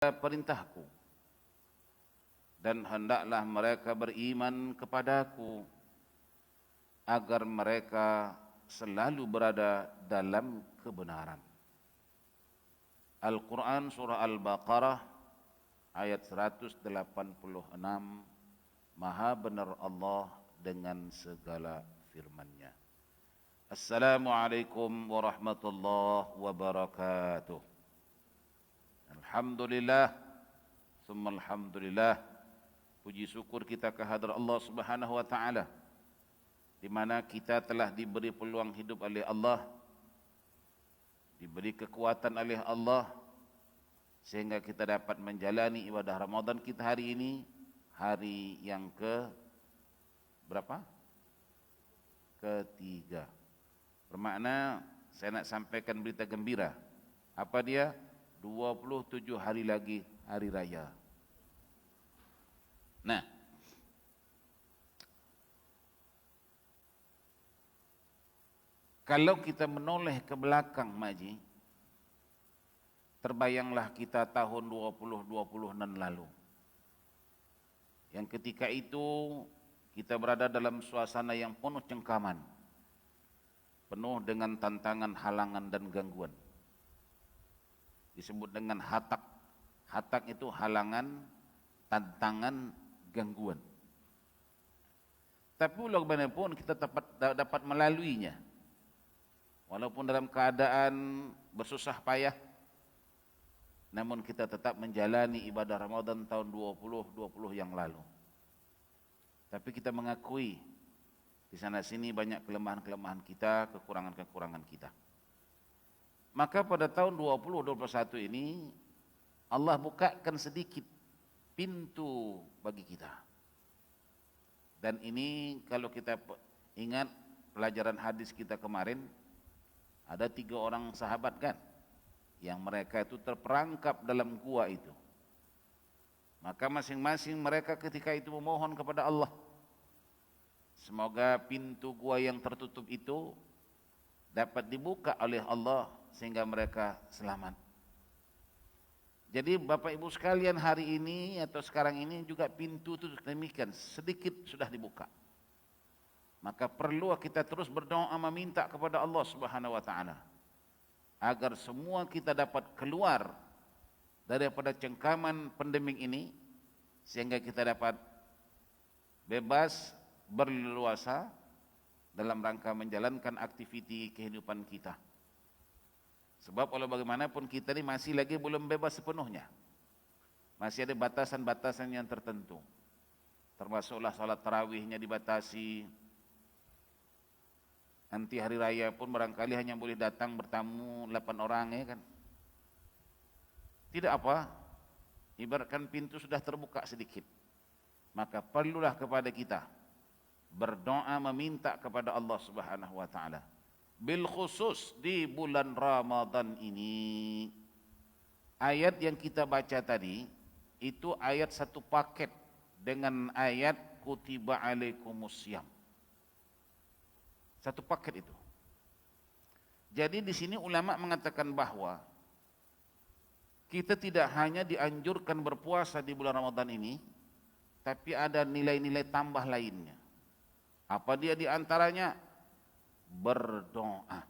perintahku, dan hendaklah mereka beriman kepadaku agar mereka selalu berada dalam kebenaran. Al-Quran Surah Al-Baqarah ayat 186. Maha benar Allah dengan segala firman-Nya. Assalamualaikum warahmatullahi wabarakatuh. Alhamdulillah, summa alhamdulillah. Puji syukur kita kehadrat Allah Subhanahu wa taala, di mana kita telah diberi peluang hidup oleh Allah, diberi kekuatan oleh Allah, sehingga kita dapat menjalani ibadah Ramadan kita hari ini, hari yang ke berapa? Ketiga. Bermakna saya nak sampaikan berita gembira. Apa dia? 27 hari lagi hari raya. Nah, kalau kita menoleh ke belakang, Maji, terbayanglah kita tahun 2020 lalu, yang ketika itu kita berada dalam suasana yang penuh cengkaman, penuh dengan tantangan, halangan dan gangguan. Disebut dengan hatak. Hatak itu halangan, tantangan, gangguan. Tapi bagaimanapun kita dapat melaluinya, walaupun dalam keadaan bersusah payah, namun kita tetap menjalani ibadah Ramadan tahun 2020 yang lalu. Tapi kita mengakui di sana sini banyak kelemahan-kelemahan kita, kekurangan-kekurangan kita. Maka pada tahun 2021 ini Allah bukakan sedikit pintu bagi kita. Dan ini kalau kita ingat pelajaran hadis kita kemarin, ada 3 orang sahabat kan, yang mereka itu terperangkap dalam gua itu. Maka masing-masing mereka ketika itu memohon kepada Allah, semoga pintu gua yang tertutup itu dapat dibuka oleh Allah sehingga mereka selamat. Jadi Bapak Ibu sekalian, hari ini atau sekarang ini juga pintu itu demikian, sedikit sudah dibuka. Maka perlu kita terus berdoa meminta kepada Allah Subhanahu wa taala agar semua kita dapat keluar daripada cengkaman pandemik ini, sehingga kita dapat bebas berleluasa dalam rangka menjalankan aktiviti kehidupan kita. Sebab walau bagaimanapun kita ini masih lagi belum bebas sepenuhnya. Masih ada batasan-batasan yang tertentu. Termasuklah salat tarawihnya dibatasi. Nanti hari raya pun barangkali hanya boleh datang bertamu 8 orang, ya kan. Tidak apa, ibaratkan pintu sudah terbuka sedikit. Maka perlulah kepada kita berdoa meminta kepada Allah Subhanahu wa taala. Bil khusus di bulan Ramadan ini, ayat yang kita baca tadi itu ayat satu paket dengan ayat kutiba alaikumussyam. Satu paket itu. Jadi di sini ulama mengatakan bahwa kita tidak hanya dianjurkan berpuasa di bulan Ramadan ini, tapi ada nilai-nilai tambah lainnya. Apa dia di antaranya? Berdoa.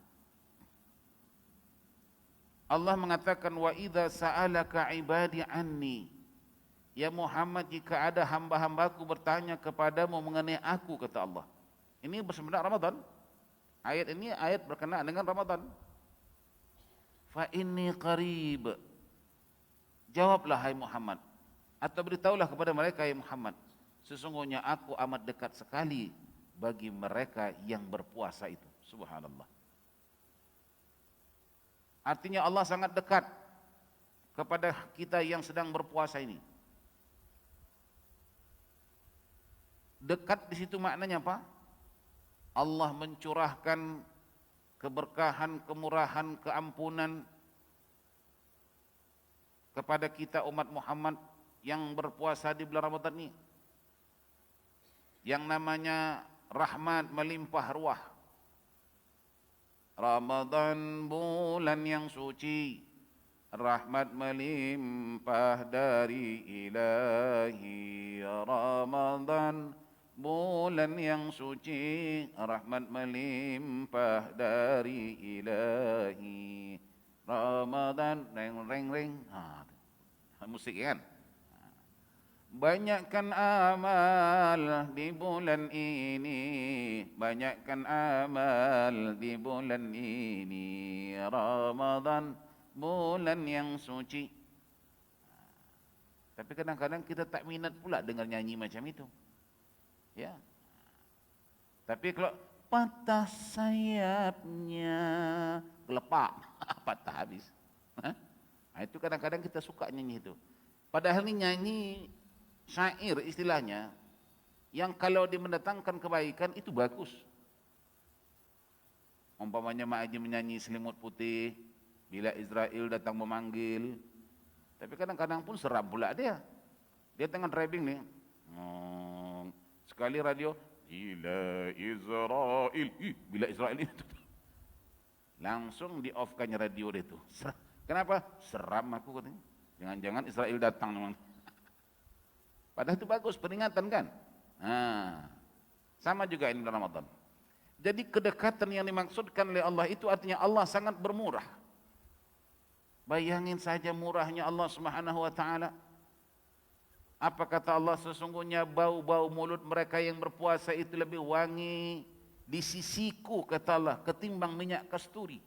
Allah mengatakan, wa idza sa'alaka ibadi anni, ya Muhammad, jika ada hamba-hambaku bertanya kepadamu mengenai aku, kata Allah. Ini bersama Ramadan. Ayat ini ayat berkenaan dengan Ramadan. Fa inni qarib, jawablah hai Muhammad, atau beritahulah kepada mereka, ya Muhammad, sesungguhnya aku amat dekat sekali bagi mereka yang berpuasa itu. Subhanallah. Artinya Allah sangat dekat kepada kita yang sedang berpuasa ini. Dekat di situ maknanya apa? Allah mencurahkan keberkahan, kemurahan, keampunan kepada kita umat Muhammad yang berpuasa di bulan Ramadan ini. Yang namanya rahmat melimpah ruah. Ramadan bulan yang suci, rahmat melimpah dari ilahi. Ramadan, bulan yang suci, rahmat melimpah dari ilahi. Ramadan, reng reng reng. Musik kan? Banyakkan amal di bulan ini, banyakkan amal di bulan ini. Ramadan, bulan yang suci. Tapi kadang-kadang kita tak minat pula dengar nyanyi macam itu. Ya. Tapi kalau patah sayapnya, gelepak, patah habis. Itu kadang-kadang kita suka nyanyi itu. Padahal ini nyanyi syair istilahnya, yang kalau dia mendatangkan kebaikan itu bagus. Umpamanya Mak Haji menyanyi Selimut Putih, bila Israel datang memanggil. Tapi kadang-kadang pun seram pula dia. Dia tengah driving nih. Sekali radio, bila Israel, bila Israel itu. Langsung di-off-kannya radio dia itu. Kenapa? Seram aku katanya. Jangan-jangan Israel datang memang. Padahal itu bagus, peringatan kan? Sama juga ini dalam Ramadan. Jadi kedekatan yang dimaksudkan oleh Allah itu artinya Allah sangat bermurah. Bayangin saja murahnya Allah Subhanahu wa taala. Apa kata Allah, sesungguhnya bau-bau mulut mereka yang berpuasa itu lebih wangi di sisiku, kata Allah, ketimbang minyak kasturi.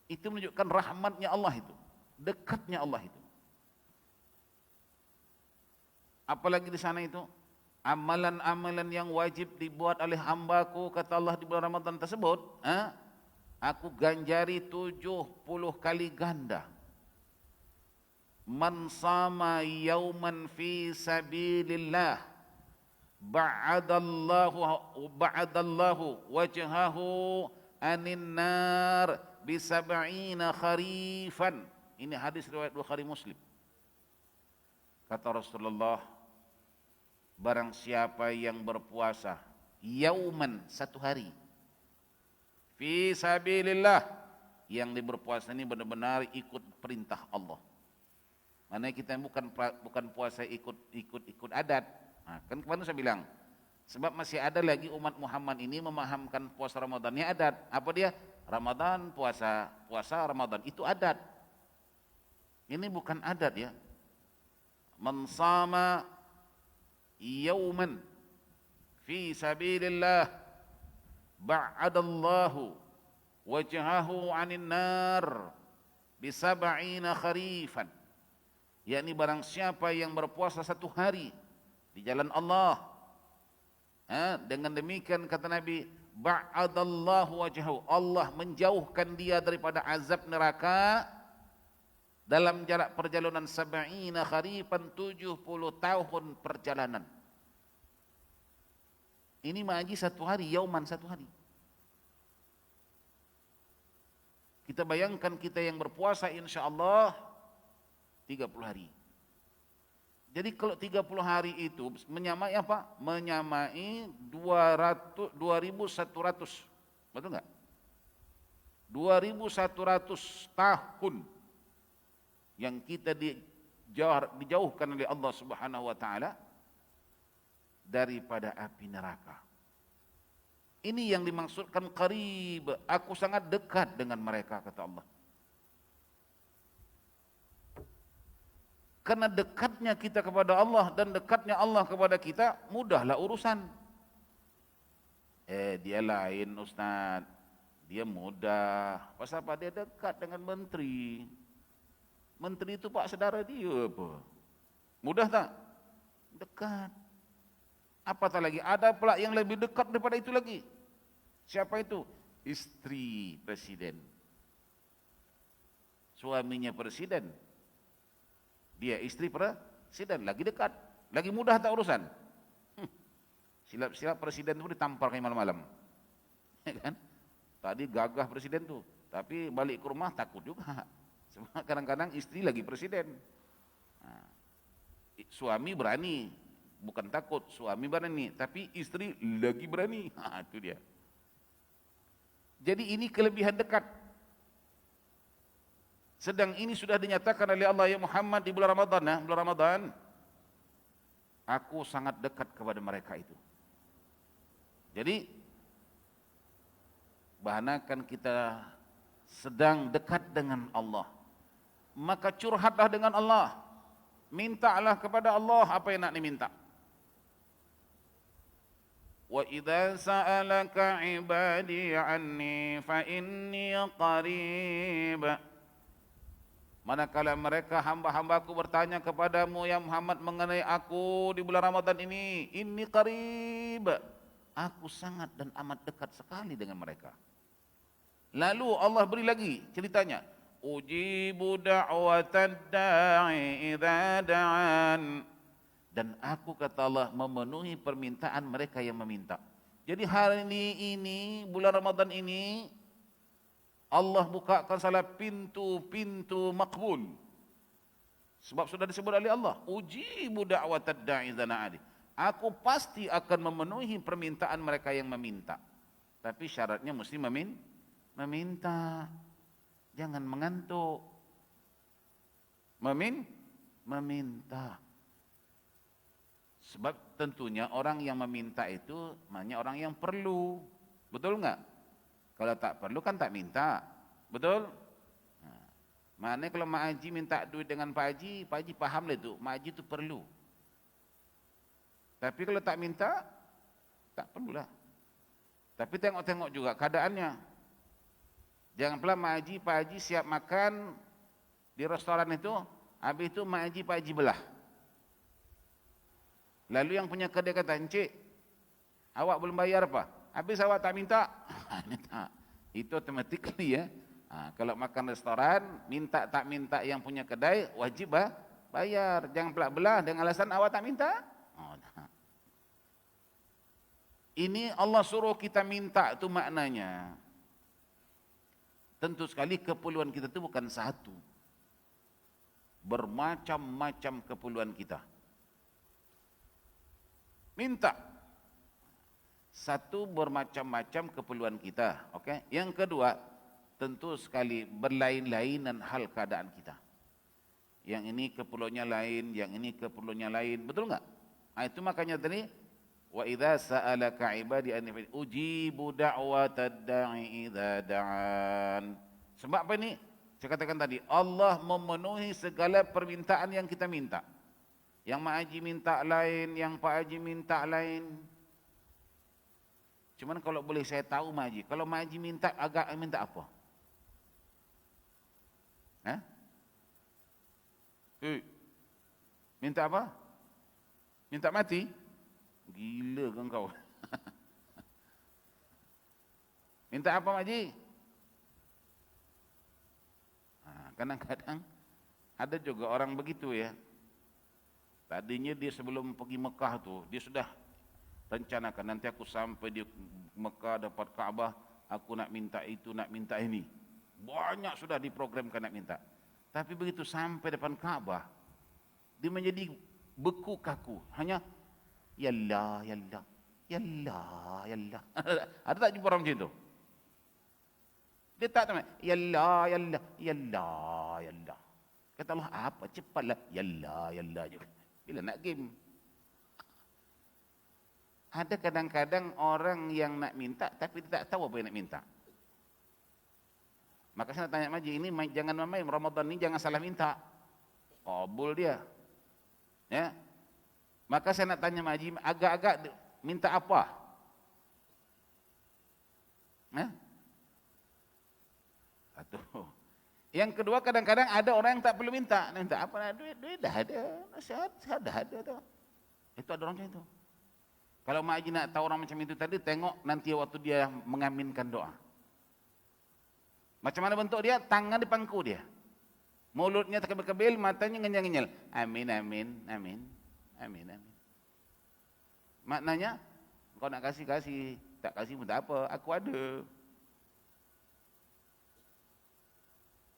Itu menunjukkan rahmatnya Allah itu, dekatnya Allah itu. Apalagi di sana itu, amalan-amalan yang wajib dibuat oleh hambaku, kata Allah di bulan Ramadan tersebut, aku ganjari 70 kali ganda. Man sama yauman fi sabilillah ba'adallahu wajhahu anin nar bisab'ina kharifan. Ini hadis riwayat Bukhari Muslim. Kata Rasulullah, barang siapa yang berpuasa yauman, satu hari, fi sabilillah, yang berpuasa ini benar-benar ikut perintah Allah. Mana kita bukan puasa ikut adat. Kan kemarin saya bilang, sebab masih ada lagi umat Muhammad ini memahamkan puasa Ramadannya adat. Apa dia? Ramadan puasa Ramadan itu adat. Ini bukan adat ya. Man sama yauman fi sabilillah ba'adallahu wajhahu 'anil nar bisab'ina kharifan. Yakni barang siapa yang berpuasa satu hari di jalan Allah, dengan demikian kata Nabi, ba'adallahu wajhahu, Allah menjauhkan dia daripada azab neraka dalam jarak perjalanan sab'ina kharifan, 70 tahun perjalanan. Ini maji satu hari, yauman satu hari. Kita bayangkan kita yang berpuasa insya-Allah 30 hari. Jadi kalau 30 hari itu menyamai apa? Menyamai 2100. Betul enggak? 2100 tahun yang kita dijauhkan oleh Allah Subhanahu wa taala daripada api neraka. Ini yang dimaksudkan qarib, aku sangat dekat dengan mereka, kata Allah. Karena dekatnya kita kepada Allah dan dekatnya Allah kepada kita, mudahlah urusan. Dia lain Ustaz, dia mudah. Pasal apa? Dia dekat dengan menteri. Menteri itu pak saudara dia apa? Mudah tak? Dekat. Apatah lagi, ada pula yang lebih dekat daripada itu lagi. Siapa itu? Istri presiden. Suaminya presiden. Dia istri presiden, lagi dekat, lagi mudah tak urusan. Silap-silap presiden itu ditampar kayak malam-malam. Ya kan? Tadi gagah presiden tuh, tapi balik ke rumah takut juga. Sebab kadang-kadang istri lagi presiden. Suami berani, bukan takut, suami berani, tapi istri lagi berani. Itu dia. Jadi ini kelebihan dekat. Sedang ini sudah dinyatakan oleh Allah, ya Muhammad, di bulan Ramadan, ya, bulan Ramadan, aku sangat dekat kepada mereka itu. Jadi, bahanakan kita sedang dekat dengan Allah, maka curhatlah dengan Allah, mintalah kepada Allah apa yang nak diminta. Wa idza sa'alaka 'ibadi 'anni fa inni qarib. Manakala mereka hamba-hambaku bertanya kepadamu ya Muhammad mengenai aku di bulan Ramadan ini, inni qarib, aku sangat dan amat dekat sekali dengan mereka. Lalu Allah beri lagi ceritanya, ujibu da'watad da'i idza da'an. Dan aku, kata Allah, memenuhi permintaan mereka yang meminta. Jadi hari ini, bulan Ramadan ini, Allah bukakan salah pintu-pintu makbul. Sebab sudah disebut oleh Allah, ujibu da'watad da'i idza da'an. Aku pasti akan memenuhi permintaan mereka yang meminta. Tapi syaratnya mesti meminta. Jangan mengantuk. Meminta. Sebab tentunya orang yang meminta itu maknanya orang yang perlu. Betul enggak? Kalau tak perlu kan tak minta. Betul? Nah, maknanya kalau Mak Haji minta duit dengan Pak Haji paham lah itu. Mak Haji itu perlu. Tapi kalau tak minta, tak perlulah. Tapi tengok-tengok juga keadaannya. Jangan pula Pak Haji siap makan di restoran itu, habis itu Mak Haji, Pak Haji belah. Lalu yang punya kedai kata, encik, awak belum bayar apa? Habis awak tak minta. Itu automatically ya. Kalau makan restoran, minta tak minta yang punya kedai, wajib bayar. Jangan pelak belah dengan alasan awak tak minta. Ini Allah suruh kita minta, itu maknanya. Tentu sekali keperluan kita itu bukan satu. Bermacam-macam keperluan kita. Minta. Satu, bermacam-macam keperluan kita. Okay? Yang kedua, tentu sekali berlain-lainan hal keadaan kita. Yang ini keperluannya lain, yang ini keperluannya lain. Betul enggak? Itu makanya tadi, wa idza sa'alaka 'ibadi anni ujibu da'watad da'i idza da'an. Sebab apa ini? Saya katakan tadi, Allah memenuhi segala permintaan yang kita minta. Yang Mak Haji minta lain, yang Pak Haji minta lain. Cuman kalau boleh saya tahu Mak Haji, kalau Mak Haji minta minta apa? Minta apa? Minta mati? Gila kan kau. Minta apa Mak Haji? Kadang-kadang ada juga orang begitu ya. Tadinya dia sebelum pergi Mekah tu, dia sudah rencanakan nanti aku sampai di Mekah dapat Kaabah, aku nak minta itu, nak minta ini. Banyak sudah diprogramkan nak minta. Tapi begitu sampai depan Kaabah, dia menjadi beku kaku. Hanya yallah, yallah, yallah, yallah. Ada tak jumpa orang macam itu? Dia tak tahu. Yallah, yallah, yallah, yallah. Kata Allah, apa cepatlah, yallah, yallah je. Bila nak game. Ada kadang-kadang orang yang nak minta tapi dia tak tahu apa yang nak minta. Maka saya nak tanya Mak Haji, ini jangan main Ramadan ini jangan salah minta. Kabul dia. Ya. Maka saya nak tanya Mak Haji, agak-agak minta apa? Satu. Yang kedua, kadang-kadang ada orang yang tak perlu minta. Minta apa? Duit dah ada. Nasihat dah ada tu. Itu ada orang macam itu. Kalau Mak Haji nak tahu orang macam itu tadi, tengok nanti waktu dia mengaminkan doa. Macam mana bentuk dia? Tangan di pangku dia. Mulutnya terkebil-kebil, matanya ngenyal-ngenyal. Amin, amin, amin. Amin, amin. Maknanya, kau nak kasih, tak kasih pun tak apa, aku ada.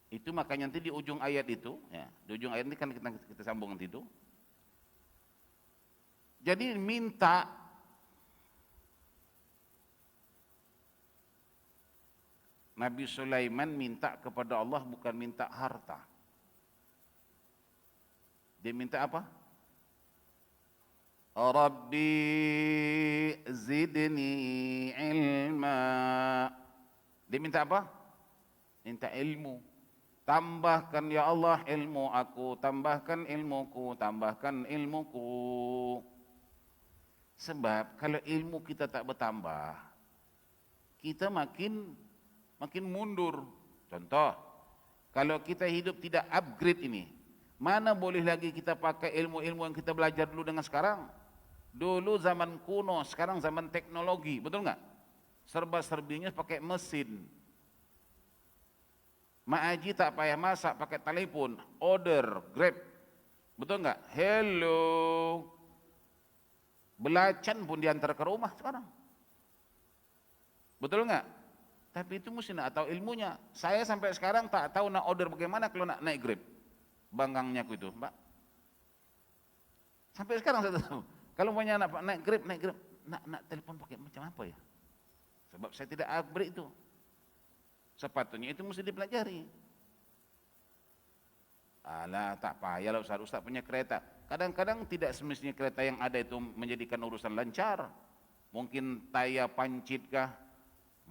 Itu makanya nanti di ujung ayat itu, ya, di ujung ayat ini kan kita sambung nanti itu. Jadi Nabi Sulaiman minta kepada Allah bukan minta harta. Dia minta apa? Rabbi zidni ilma. Dia minta apa? Minta ilmu. Tambahkan ya Allah ilmu aku, tambahkan ilmuku, tambahkan ilmuku. Sebab kalau ilmu kita tak bertambah, kita makin mundur. Contoh, kalau kita hidup tidak upgrade ini, mana boleh lagi kita pakai ilmu-ilmu yang kita belajar dulu dengan sekarang? Dulu zaman kuno, sekarang zaman teknologi, betul enggak? Serba-serbinya pakai mesin. Mak Haji tak payah masak, pakai telepon, order, Grab. Betul enggak? Hello. Belacan pun diantar ke rumah sekarang. Betul enggak? Tapi itu mesti nak tahu ilmunya. Saya sampai sekarang tak tahu nak order bagaimana kalau nak naik Grab. Banggangnya aku itu, Mbak. Sampai sekarang saya tahu. Kalau punya nak naik Grab, nak telepon pakai macam apa ya? Sebab saya tidak upgrade itu. Sepatutnya itu mesti dipelajari. Alah, tak payahlah Ustaz punya kereta. Kadang-kadang tidak semestinya kereta yang ada itu menjadikan urusan lancar. Mungkin tayar pancit kah?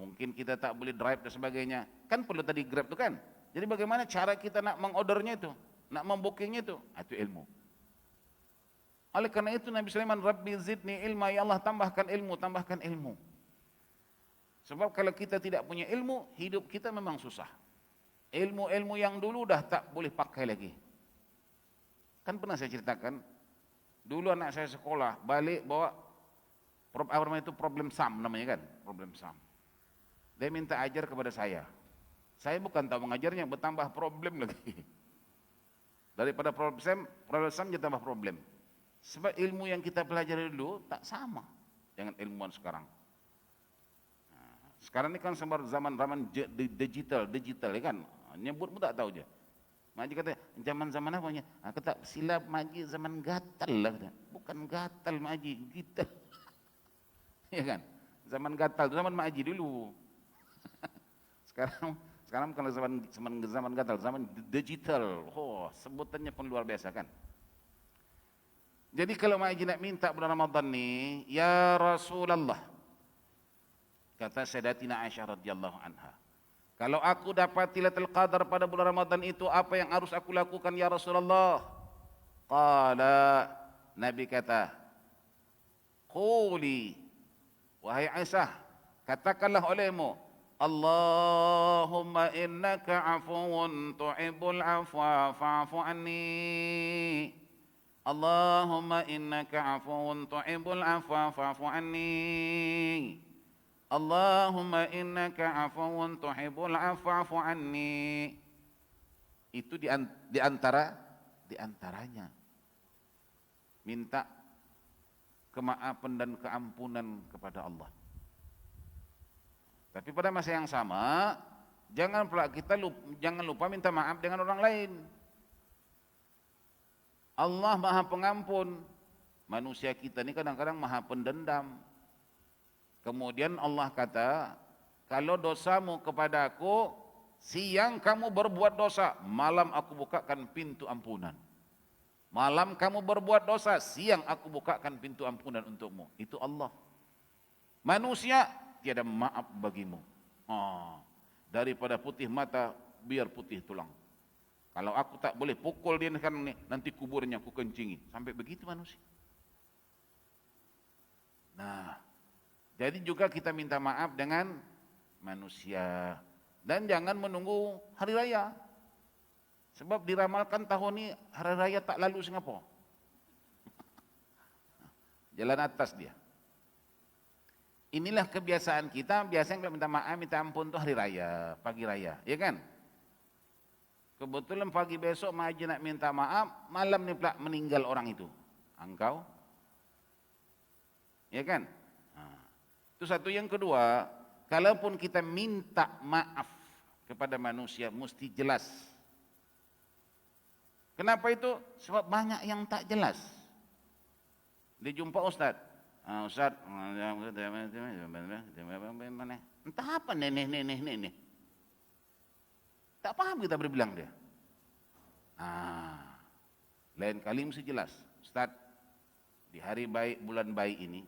Mungkin kita tak boleh drive dan sebagainya. Kan perlu tadi Grab itu kan? Jadi bagaimana cara kita nak mengordernya itu? Nak membookingnya itu? Itu ilmu. Oleh karena itu Nabi Sulaiman, Rabbi zidni ilma, ya Allah tambahkan ilmu, tambahkan ilmu. Sebab kalau kita tidak punya ilmu, hidup kita memang susah. Ilmu-ilmu yang dulu dah tak boleh pakai lagi. Kan pernah saya ceritakan, dulu anak saya sekolah, balik bawa apa namanya itu problem sum namanya kan, problem sum. Dia minta ajar kepada saya. Saya bukan tahu mengajarnya, bertambah problem lagi. Daripada problem sum jadi tambah problem. Sebab ilmu yang kita pelajari dulu tak sama dengan ilmuwan sekarang. Sekarang ini kan zaman digital ya kan, nyebut pun tak tahu je. Maji kata, zaman apa punya? Kata, silap Maji zaman gatal lah. Kata. Bukan gatal Maji, kita. Ya kan? Zaman gatal itu zaman Maji dulu. Sekarang bukan zaman gatal, zaman digital. Oh, sebutannya pun luar biasa kan. Jadi kalau Maji nak minta bulan Ramadan ni, ya Rasulullah, kata Sayyidatina Aisyah radhiyallahu anha, kalau aku dapat Lailatul Qadar pada bulan Ramadan itu, apa yang harus aku lakukan ya Rasulullah? Qala, Nabi kata, quli, wahai Aisyah, katakanlah olehmu, Allahumma innaka afuwun tuhibbul afwa fa'fu anni. Allahumma innaka afuwun tuhibbul afwa fa'fu anni. Allahumma innaka afuwun tuhibbul afwa fa'fu anni. Itu diantaranya minta kemaafan dan keampunan kepada Allah. Tapi pada masa yang sama, jangan lupa minta maaf dengan orang lain. Allah Maha Pengampun. Manusia kita ni kadang-kadang Maha Pendendam. Kemudian Allah kata, kalau dosamu kepadaku, siang kamu berbuat dosa, malam aku bukakan pintu ampunan. Malam kamu berbuat dosa, siang aku bukakan pintu ampunan untukmu. Itu Allah. Manusia, tiada maaf bagimu. Daripada putih mata, biar putih tulang. Kalau aku tak boleh pukul dia sekarang ni, nanti kuburnya aku kencingi. Sampai begitu manusia. Nah, jadi juga kita minta maaf dengan manusia. Dan jangan menunggu hari raya. Sebab diramalkan tahun ini hari raya tak lalu Singapura. Jalan atas dia. Inilah kebiasaan kita, biasanya kalau minta maaf, minta ampun itu hari raya, pagi raya. Ya kan? Kebetulan pagi besok Maji nak minta maaf, malam ni pula meninggal orang itu. Engkau? Ya kan? Itu satu. Yang kedua, kalaupun kita minta maaf kepada manusia, mesti jelas. Kenapa itu? Sebab banyak yang tak jelas. Dia jumpa Ustaz. Ustaz, entah apa nenek. Tak paham kita berbilang dia. Lain kali mesti jelas. Ustaz, di hari baik, bulan baik ini,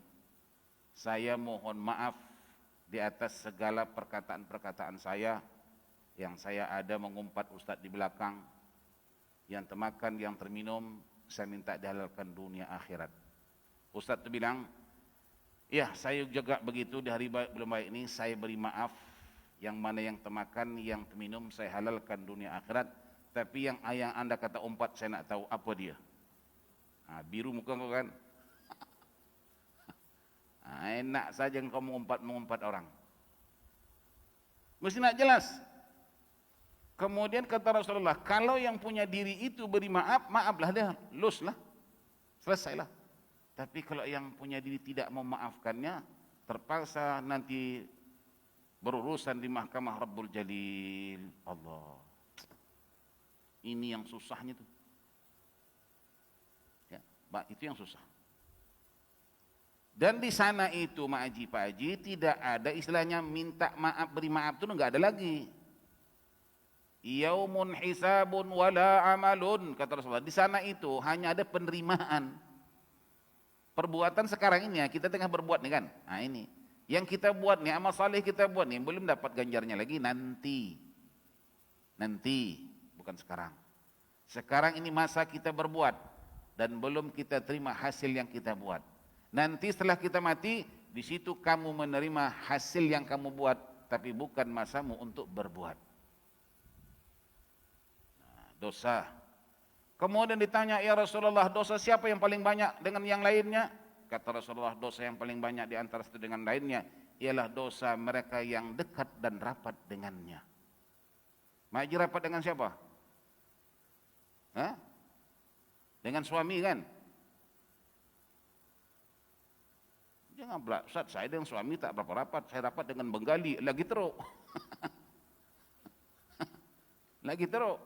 saya mohon maaf di atas segala perkataan-perkataan saya, yang saya ada mengumpat Ustaz di belakang, yang termakan, yang terminum, saya minta dihalalkan dunia akhirat. Ustaz tu bilang, ya saya juga begitu di hari baik, bulan baik ini, saya beri maaf, yang mana yang termakan, yang terminum, saya halalkan dunia akhirat. Tapi yang anda kata umpat, saya nak tahu apa dia. Biru muka kau kan. Enak saja kau mengumpat orang. Mesti nak jelas. Kemudian kata Rasulullah, kalau yang punya diri itu beri maaf, maaflah dia, loslah, selesailah. Tapi kalau yang punya diri tidak memaafkannya, terpaksa nanti berurusan di mahkamah Rabbul Jalil. Allah. Ini yang susahnya tuh. Ya, itu yang susah. Dan di sana itu Mak Haji, Pak Haji, tidak ada istilahnya minta maaf, beri maaf itu enggak ada lagi. Yaumun hisabun wala amalun, kata Rasulullah. Di sana itu hanya ada penerimaan. Perbuatan sekarang ini ya, kita tengah berbuat nih kan. Ini. Yang kita buat nih, amal saleh kita buat nih, belum dapat ganjarnya lagi, nanti. Bukan sekarang. Sekarang ini masa kita berbuat dan belum kita terima hasil yang kita buat. Nanti setelah kita mati, di situ kamu menerima hasil yang kamu buat, tapi bukan masamu untuk berbuat. Dosa. Kemudian ditanya, ya Rasulullah, dosa siapa yang paling banyak dengan yang lainnya? Kata Rasulullah, dosa yang paling banyak di antara satu dengan lainnya ialah dosa mereka yang dekat dan rapat dengannya. Mak Haji rapat dengan siapa? Dengan suami kan? Jangan pula, Ustaz, saya dengan suami tak berapa rapat, saya rapat dengan Bengali, lagi teruk. Lagi teruk.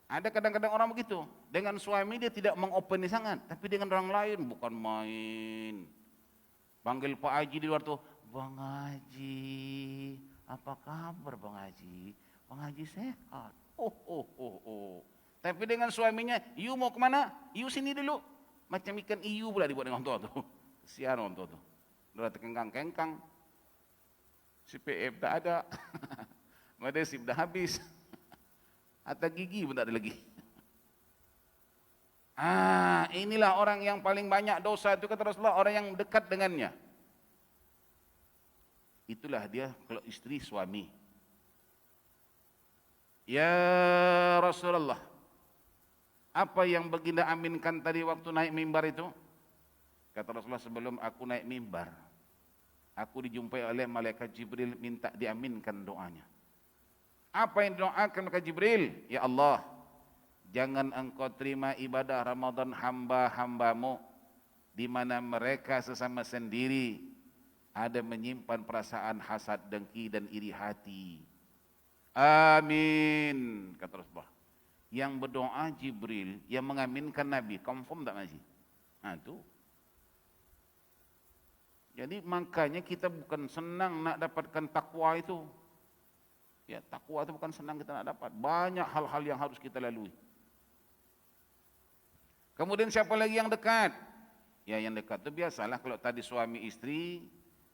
Ada kadang-kadang orang begitu, dengan suami dia tidak mengopeni sangat, tapi dengan orang lain bukan main. Panggil Pak Haji di luar tuh, Bang Haji, apa kabar Bang Haji? Bang Haji sehat. Tapi dengan suaminya, you mau kemana? You sini dulu. Macam ikan iu pula dibuat dengan orang tua tu. Kesian orang tua tu. Dia terkengkang-kengkang. CPF tak ada. Medisip dah habis. Atau gigi pun tak ada lagi. Inilah orang yang paling banyak dosa itu kata Rasulullah, orang yang dekat dengannya. Itulah dia kalau istri suami. Ya Rasulullah, apa yang baginda aminkan tadi waktu naik mimbar itu? Kata Rasulullah, sebelum aku naik mimbar, aku dijumpai oleh malaikat Jibril minta diaminkan doanya. Apa yang doakan malaikat Jibril? Ya Allah, jangan engkau terima ibadah Ramadan hamba-hambamu di mana mereka sesama sendiri ada menyimpan perasaan hasad, dengki dan iri hati. Amin, kata Rasulullah. Yang berdoa Jibril, yang mengaminkan Nabi, confirm tak Haji? Itu. Jadi makanya kita bukan senang nak dapatkan takwa itu. Ya, takwa itu bukan senang kita nak dapat. Banyak hal-hal yang harus kita lalui. Kemudian siapa lagi yang dekat? Ya, yang dekat itu biasalah kalau tadi suami istri,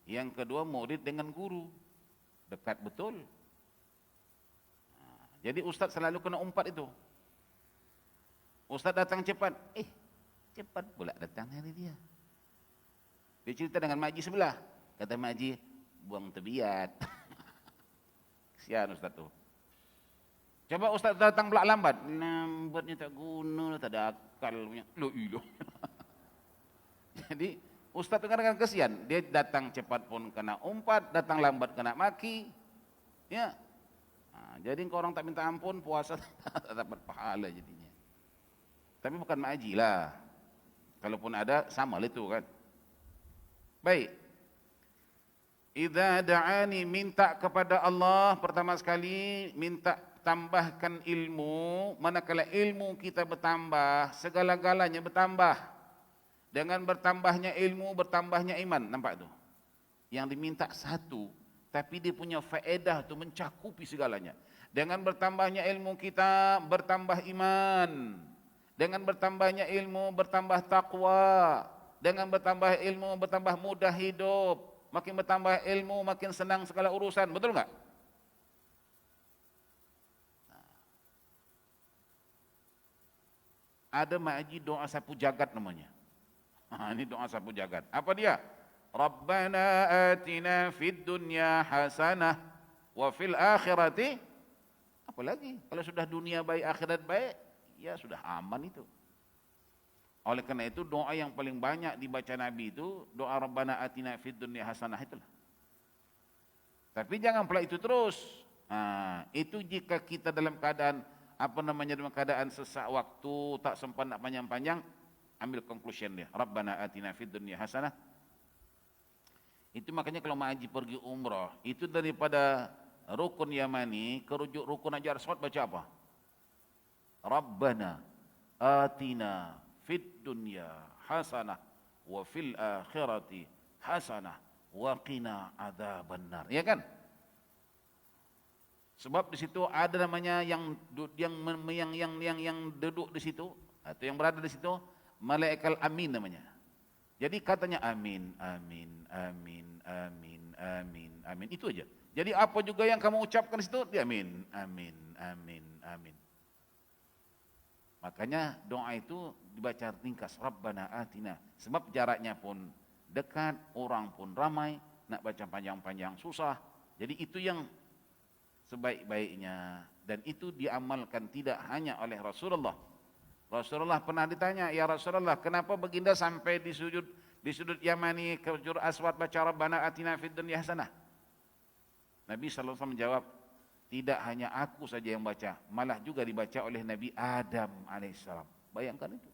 yang kedua murid dengan guru. Dekat betul. Jadi Ustaz selalu kena umpat itu. Ustaz datang cepat. Cepat pula datang hari dia. Dia cerita dengan Mak Haji sebelah. Kata Mak Haji, buang tebiat. Kesian Ustaz tu. Coba Ustaz datang pula lambat. Lambatnya tak guna, tak ada akal punya. Loh. Jadi Ustaz tu kadang-kadang kesian. Dia datang cepat pun kena umpat, datang lambat kena maki. Ya. Jadi kalau orang tak minta ampun, puasa tak dapat pahala jadinya. Tapi bukan Mak Haji lah. Kalaupun ada, sama lah itu kan. Baik. Idza da'ani, minta kepada Allah, pertama sekali minta tambahkan ilmu. Manakala ilmu kita bertambah, segala-galanya bertambah. Dengan bertambahnya ilmu, bertambahnya iman. Nampak tu? Yang diminta satu, tapi dia punya faedah tu mencakupi segalanya. Dengan bertambahnya ilmu kita, bertambah iman. Dengan bertambahnya ilmu, bertambah takwa. Dengan bertambah ilmu, bertambah mudah hidup. Makin bertambah ilmu, makin senang segala urusan. Betul enggak? Ada mengaji doa sapu jagat namanya. Ini doa sapu jagat. Apa dia? Rabbana atina fid dunya hasanah wa fil akhirati. Apa lagi? Kalau sudah dunia baik, akhirat baik, ya sudah aman itu. Oleh karena itu doa yang paling banyak dibaca Nabi itu doa Rabbana atina fid dunya hasanah itulah. Tapi jangan pula itu terus. Itu jika kita dalam keadaan dalam keadaan sesak waktu, tak sempat nak panjang-panjang, ambil conclusion dia. Rabbana atina fid dunya hasanah. Itu makanya kalau haji pergi umrah, itu daripada rukun Yamani ke rukun Hajar Aswad baca apa? Rabbana atina fid dunya hasanah wa fil akhirati hasanah wa qina adzabannar. Ya kan? Sebab di situ ada namanya yang duduk di situ atau yang berada di situ malaikat amin namanya. Jadi katanya amin, amin, amin, amin, amin, amin. Itu aja. Jadi apa juga yang kamu ucapkan di situ, dia amin, amin, amin, amin. Makanya doa itu dibaca ringkas, Rabbana atina. Sebab jaraknya pun dekat, orang pun ramai, nak baca panjang-panjang susah. Jadi itu yang sebaik-baiknya. Dan itu diamalkan tidak hanya oleh Rasulullah. Rasulullah pernah ditanya, ya Rasulullah, kenapa baginda sampai di sudut Yamani ke Hajar Aswad baca Rabbana atina fid dunya hasanah? Nabi SAW menjawab, tidak hanya aku saja yang baca, malah juga dibaca oleh Nabi Adam alaihissalam. Bayangkan itu.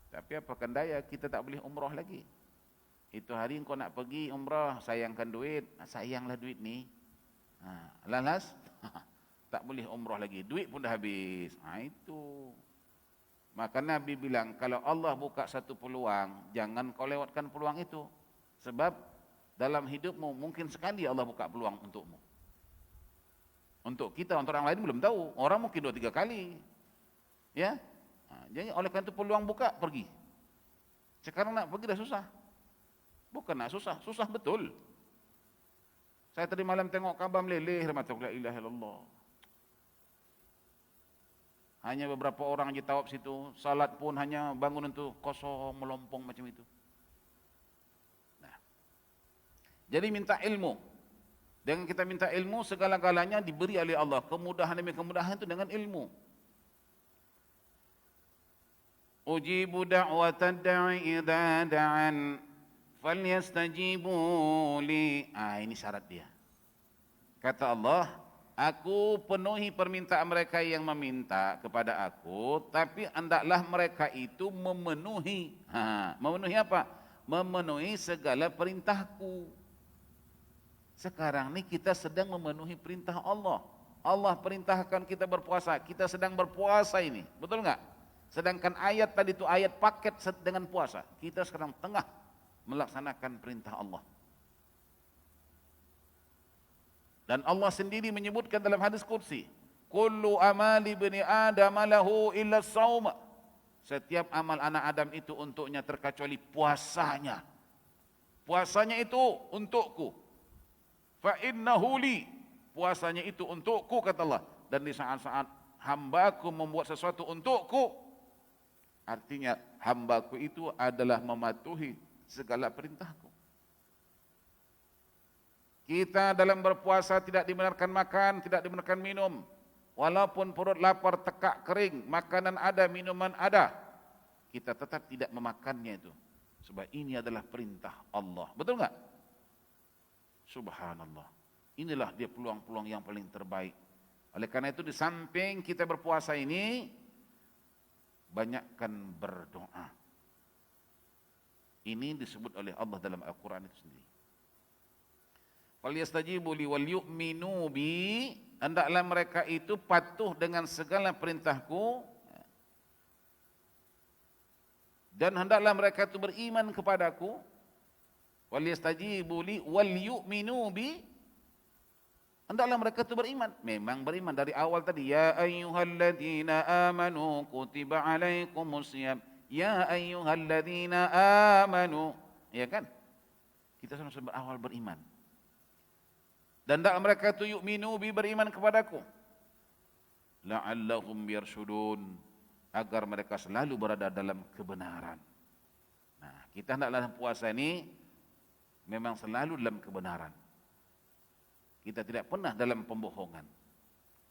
Tapi apakah daya kita tak boleh umrah lagi? Itu hari kau nak pergi umrah, sayangkan duit, sayanglah duit ni. Lalas, tak boleh umrah lagi, duit pun dah habis. Itu. Maka Nabi bilang, kalau Allah buka satu peluang, jangan kau lewatkan peluang itu. Sebab dalam hidupmu mungkin sekali Allah buka peluang untukmu. Untuk kita, untuk orang lain belum tahu. Orang mungkin 2-3 kali. Ya. Jadi oleh karena itu peluang buka, pergi. Sekarang nak pergi dah susah. Bukan nak susah, susah betul. Saya tadi malam tengok kabar meleleh, la ilaha illallah. Hanya beberapa orang je tawaf situ, salat pun hanya bangun itu kosong, melompong macam itu. Nah. Jadi minta ilmu. Dengan kita minta ilmu, segala-galanya diberi oleh Allah. Kemudahan demi kemudahan itu dengan ilmu. Ujibu da'watad da'i idza da'an falyastajibu li. Ini syarat dia. Kata Allah, aku penuhi permintaan mereka yang meminta kepada aku, tapi hendaklah mereka itu memenuhi. Memenuhi apa? Memenuhi segala perintahku. Sekarang ni kita sedang memenuhi perintah Allah. Allah perintahkan kita berpuasa, kita sedang berpuasa ini. Betul enggak? Sedangkan ayat tadi itu ayat paket dengan puasa. Kita sekarang tengah melaksanakan perintah Allah. Dan Allah sendiri menyebutkan dalam hadis qudsi, kullu amali bani adam lahu illa shaum. Setiap amal anak Adam itu untuknya terkecuali puasanya. Puasanya itu untukku. Fa innahu li. Puasanya itu untukku kata Allah. Dan di saat-saat hambaku membuat sesuatu untukku, artinya hambaku itu adalah mematuhi segala perintahku. Kita dalam berpuasa tidak dibenarkan makan, tidak dibenarkan minum. Walaupun perut lapar, tekak, kering, makanan ada, minuman ada, kita tetap tidak memakannya itu. Sebab ini adalah perintah Allah. Betul enggak? Subhanallah. Inilah dia peluang-peluang yang paling terbaik. Oleh karena itu di samping kita berpuasa ini, banyakkan berdoa. Ini disebut oleh Allah dalam Al-Quran itu sendiri. Falyastajibu li wal yu'minu bi, hendaklah mereka itu patuh dengan segala perintahku, dan hendaklah mereka itu beriman kepadaku. Falyastajibu li wal yu'minu bi, Hendaklah mereka itu beriman. Memang beriman dari awal tadi. Ya ayyuhalladzina amanu kutiba alaikumusiyam. Ya ayyuhalladzina amanu. Ya kan? Kita sama berawal beriman. Dan hendaklah mereka itu yu'minu bi beriman kepadaku. La'allahum yarshudun. Agar mereka selalu berada dalam kebenaran. Nah, kita hendaklah puasa ini memang selalu dalam kebenaran. Kita tidak pernah dalam pembohongan.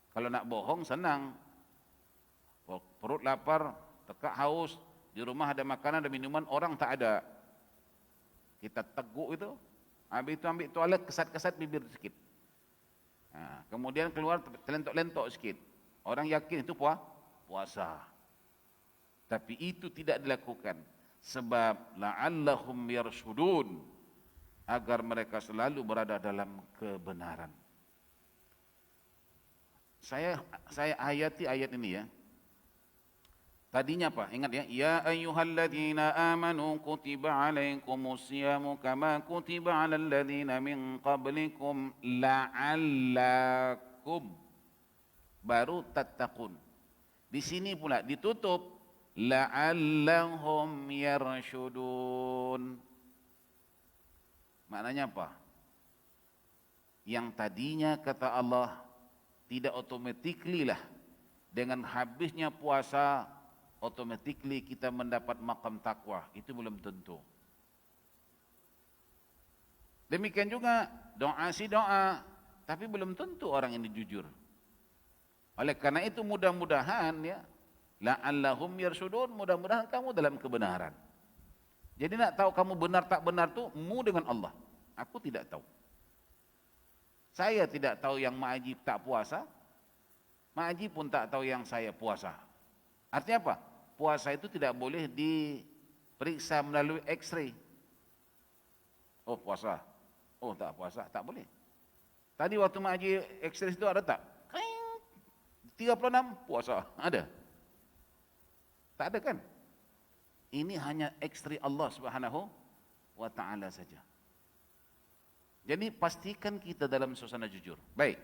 Kalau nak bohong senang. Perut lapar, tekak haus, di rumah ada makanan, ada minuman, orang tak ada. Kita teguk itu, habis itu ambil toilet, kesat-kesat bibir sikit. Nah, kemudian keluar telentok-lentok sikit. Orang yakin itu puasa. Tapi itu tidak dilakukan. Sebab la'allahum yarshudun. Agar mereka selalu berada dalam kebenaran. Saya ayati ayat ini ya. Tadinya apa? Ingat ya. Ya ayyuhalladzina amanu kutiba alaikumusyamu kama kutiba alal ladzina min qablikum la'allakum. Baru tattaqun. Di sini pula ditutup la'allahum yarshudun. Maknanya apa? Yang tadinya kata Allah tidak automatically lah dengan habisnya puasa automatically kita mendapat maqam takwa. Itu belum tentu. Demikian juga doa si doa, tapi belum tentu orang ini jujur. Oleh karena itu mudah-mudahan ya, la'allahum yarshudun, mudah-mudahan kamu dalam kebenaran. Jadi nak tahu kamu benar tak benar tu mu dengan Allah. Aku tidak tahu. Saya tidak tahu yang Mak Haji tak puasa. Mak Haji pun tak tahu yang saya puasa. Artinya apa? Puasa itu tidak boleh diperiksa melalui X-ray. Oh puasa. Oh tak puasa, tak boleh. Tadi waktu Mak Haji X-ray itu ada tak? 36 puasa, ada. Tak ada kan? Ini hanya X-ray Allah Subhanahu wa ta'ala saja. Jadi pastikan kita dalam suasana jujur. Baik.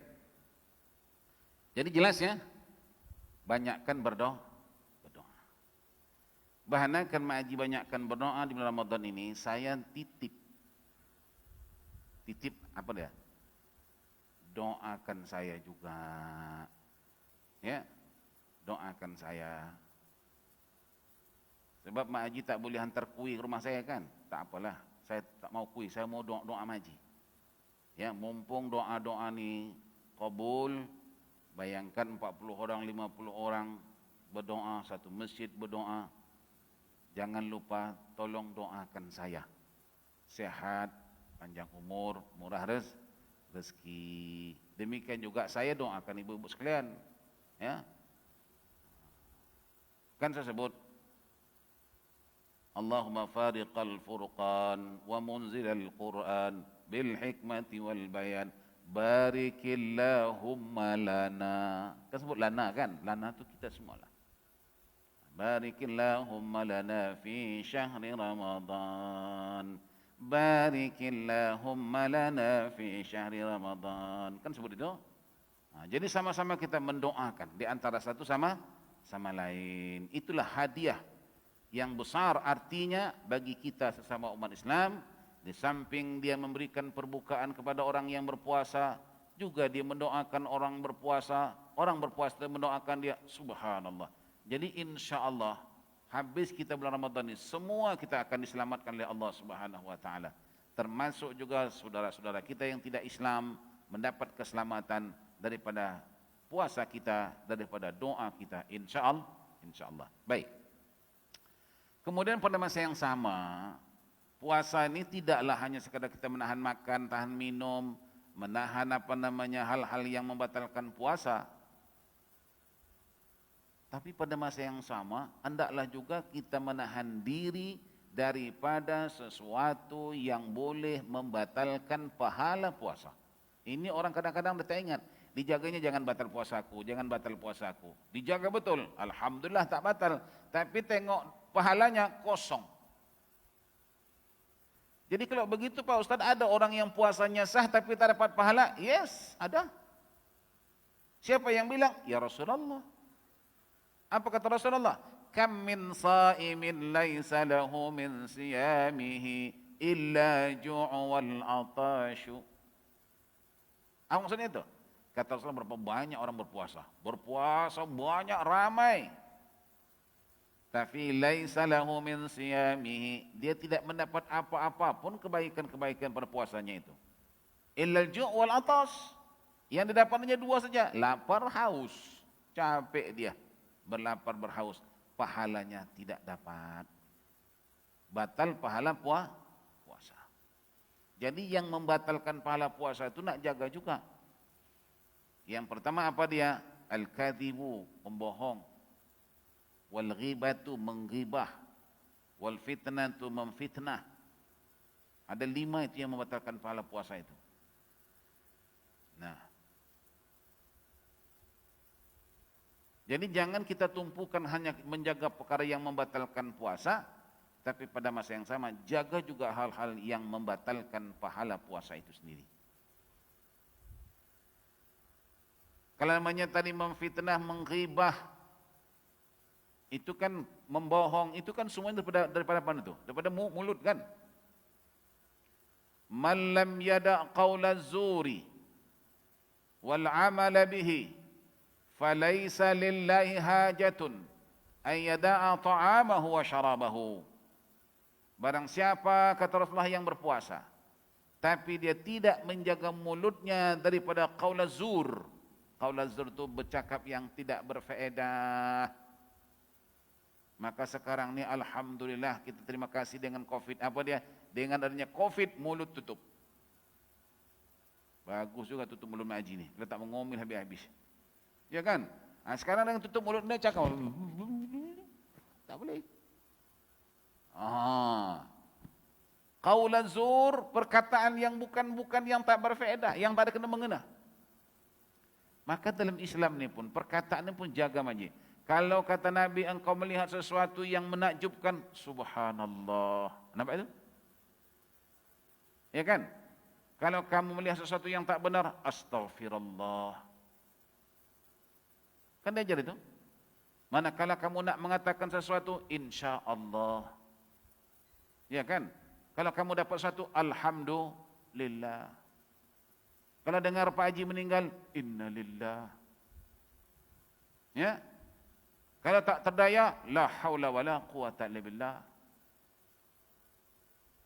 Jadi jelas ya. Banyakkan berdoa. Bahanakan Mak Haji banyakkan berdoa di bulan Ramadan ini. Saya titip apa dia? Doakan saya juga. Ya. Doakan saya. Sebab Mak Haji tak boleh hantar kuih ke rumah saya kan. Tak apalah. Saya tak mau kuih. Saya mau doa Mak Haji. Ya, mumpung doa-doa ni kabul, bayangkan 40 orang, 50 orang berdoa, satu masjid berdoa. Jangan lupa tolong doakan saya. Sehat, panjang umur, murah rezeki. Demikian juga saya doakan ibu-ibu sekalian. Ya. Kan saya sebut Allahumma fariqal furqan wa munzilal Qur'an bil hikmati wal bayan barikillahumma lana. Kan sebut lana kan? Lana tu kita semualah. Barikillahumma lana fi syahri Ramadan. Barikillahumma lana fi syahri Ramadan. Kan sebut itu? Nah, jadi sama-sama kita mendoakan di antara satu sama lain. Itulah hadiah yang besar artinya bagi kita sesama umat Islam. Di samping dia memberikan perbukaan kepada orang yang berpuasa, juga dia mendoakan orang berpuasa dan mendoakan dia. Subhanallah. Jadi insya Allah habis kita bulan Ramadan ini semua kita akan diselamatkan oleh Allah Subhanahu wa taala. Termasuk juga saudara-saudara kita yang tidak Islam mendapat keselamatan daripada puasa kita, daripada doa kita, insya Allah. Baik. Kemudian pada masa yang sama, puasa ini tidaklah hanya sekadar kita menahan makan, tahan minum, menahan hal-hal yang membatalkan puasa. Tapi pada masa yang sama, hendaklah juga kita menahan diri daripada sesuatu yang boleh membatalkan pahala puasa. Ini orang kadang-kadang tak ingat, dijaganya jangan batal puasaku, jangan batal puasaku. Dijaga betul, alhamdulillah tak batal, tapi tengok pahalanya kosong. Jadi kalau begitu Pak Ustaz, ada orang yang puasanya sah tapi tak dapat pahala? Yes, ada. Siapa yang bilang? Ya Rasulullah. Apa kata Rasulullah? Kam min sa'imin laisa lahu min siyamihi illa ju'u wal atashu. Apa maksudnya itu? Kata Rasulullah, berapa banyak orang berpuasa. Berpuasa banyak, ramai. Tapi laisa lahu min siyamihi, dia tidak mendapat apa-apa pun kebaikan-kebaikan pada puasanya itu. Illa ju' wal atas. Yang didapatnya dua saja, lapar, haus. Capek dia, berlapar, berhaus. Pahalanya tidak dapat. Batal pahala puasa. Jadi yang membatalkan pahala puasa itu nak jaga juga. Yang pertama apa dia? Al-kadhibu, membohong. Wal ghibatu, menggibah. Wal fitnatu, memfitnah. Ada 5 itu yang membatalkan pahala puasa itu. Nah, jadi jangan kita tumpukan hanya menjaga perkara yang membatalkan puasa, tapi pada masa yang sama jaga juga hal-hal yang membatalkan pahala puasa itu sendiri. Kalau namanya tadi memfitnah, menghibah, itu kan membohong, itu kan semuanya daripada apa itu? Daripada mulut kan? Man lam yada' qawla zuri wal amala bihi falaisa lillahi hajatun ay yada'a ta'amahu wa syarabahu. Barang siapa, kata Rasulullah, yang berpuasa tapi dia tidak menjaga mulutnya daripada qaul zur. Qaul zur itu bercakap yang tidak berfaedah. Maka sekarang ni alhamdulillah kita terima kasih dengan Covid. Apa dia? Dengan adanya Covid, mulut tutup. Bagus juga tutup mulut Haji ni. Kita tak mengomel habis-habis. Ya kan? Nah, sekarang dengan tutup mulut dia cakap. Tak boleh. Qaul zur, perkataan yang bukan yang tak berfaedah, yang tak ada kena mengena. Maka dalam Islam ni pun, perkataan ni pun jaga Haji. Kalau kata Nabi, engkau melihat sesuatu yang menakjubkan, subhanallah. Nampak itu? Ya kan? Kalau kamu melihat sesuatu yang tak benar, astaghfirullah. Kan dia ajar itu? Manakala kamu nak mengatakan sesuatu, insya-Allah. Ya kan? Kalau kamu dapat sesuatu, alhamdulillah. Kalau dengar Pak Haji meninggal, innalillah. Ya? Kalau tak terdaya, la haula wala quwata illa billah.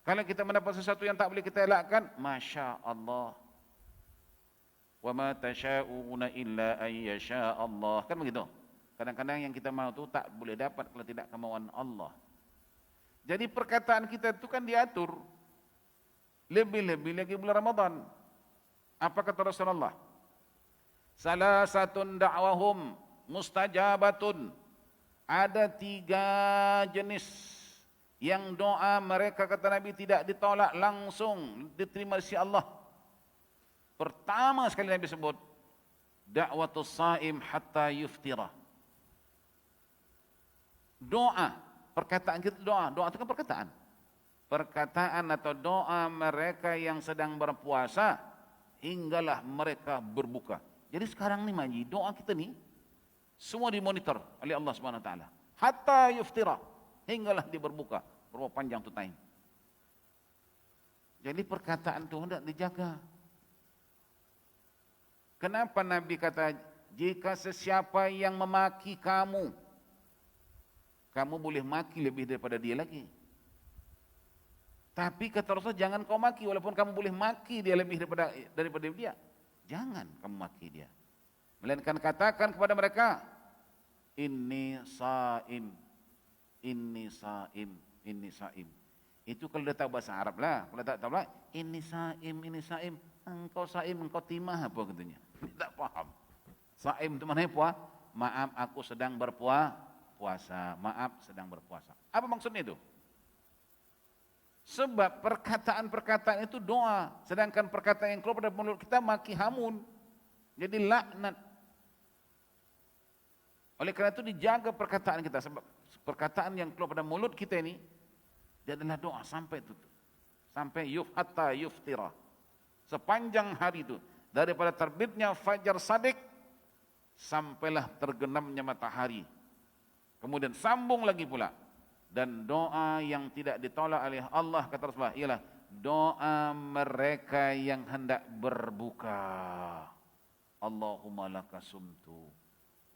Kalau kita mendapat sesuatu yang tak boleh kita elakkan, masya-Allah. Wa ma tasha'una illa ay yasha Allah. Kan begitu? Kadang-kadang yang kita mahu tu tak boleh dapat kalau tidak kemauan Allah. Jadi perkataan kita itu kan diatur. Lebih-lebih lagi bulan Ramadan. Apa kata Rasulullah? Salasatun da'wahum mustajabatun. Ada 3 jenis yang doa mereka, kata Nabi, tidak ditolak langsung, diterima oleh Allah. Pertama sekali Nabi sebut, da'watus saim hatta yuftira. Doa, perkataan kita doa itu kan perkataan. Perkataan atau doa mereka yang sedang berpuasa hinggalah mereka berbuka. Jadi sekarang ni Maji, doa kita ni semua dimonitor oleh Allah Subhanahu Wa Taala. Hatta yuftira, hinggalah dia berbuka. Berapa panjang tu time. Jadi perkataan tu hendak dijaga. Kenapa Nabi kata, jika sesiapa yang memaki kamu, kamu boleh maki lebih daripada dia lagi. Tapi kata Rasul, jangan kau maki, walaupun kamu boleh maki dia lebih daripada dia. Jangan kamu maki dia. Melainkan katakan kepada mereka, inni saim, inni saim, inni saim. Itu kalau dia tahu bahasa Arab lah. Kalau tak tahu lah, inni saim, inni saim. Engkau saim, engkau timah apa katanya. Dia tak faham. Saim itu maknanya puasa. Maaf, aku sedang berpuasa. Maaf, sedang berpuasa. Apa maksudnya itu? Sebab perkataan-perkataan itu doa. Sedangkan perkataan yang keluar pada mulut kita maki hamun. Jadi laknat. Oleh kerana itu dijaga perkataan kita. Sebab perkataan yang keluar pada mulut kita ini, dia adalah doa sampai tutup. sampai hatta yuftira. Sepanjang hari itu, daripada terbitnya fajar shadiq sampailah tergenamnya matahari. Kemudian sambung lagi pula. Dan doa yang tidak ditolak oleh Allah, kata Rasulullah, ialah doa mereka yang hendak berbuka. Allahumma laka sumtu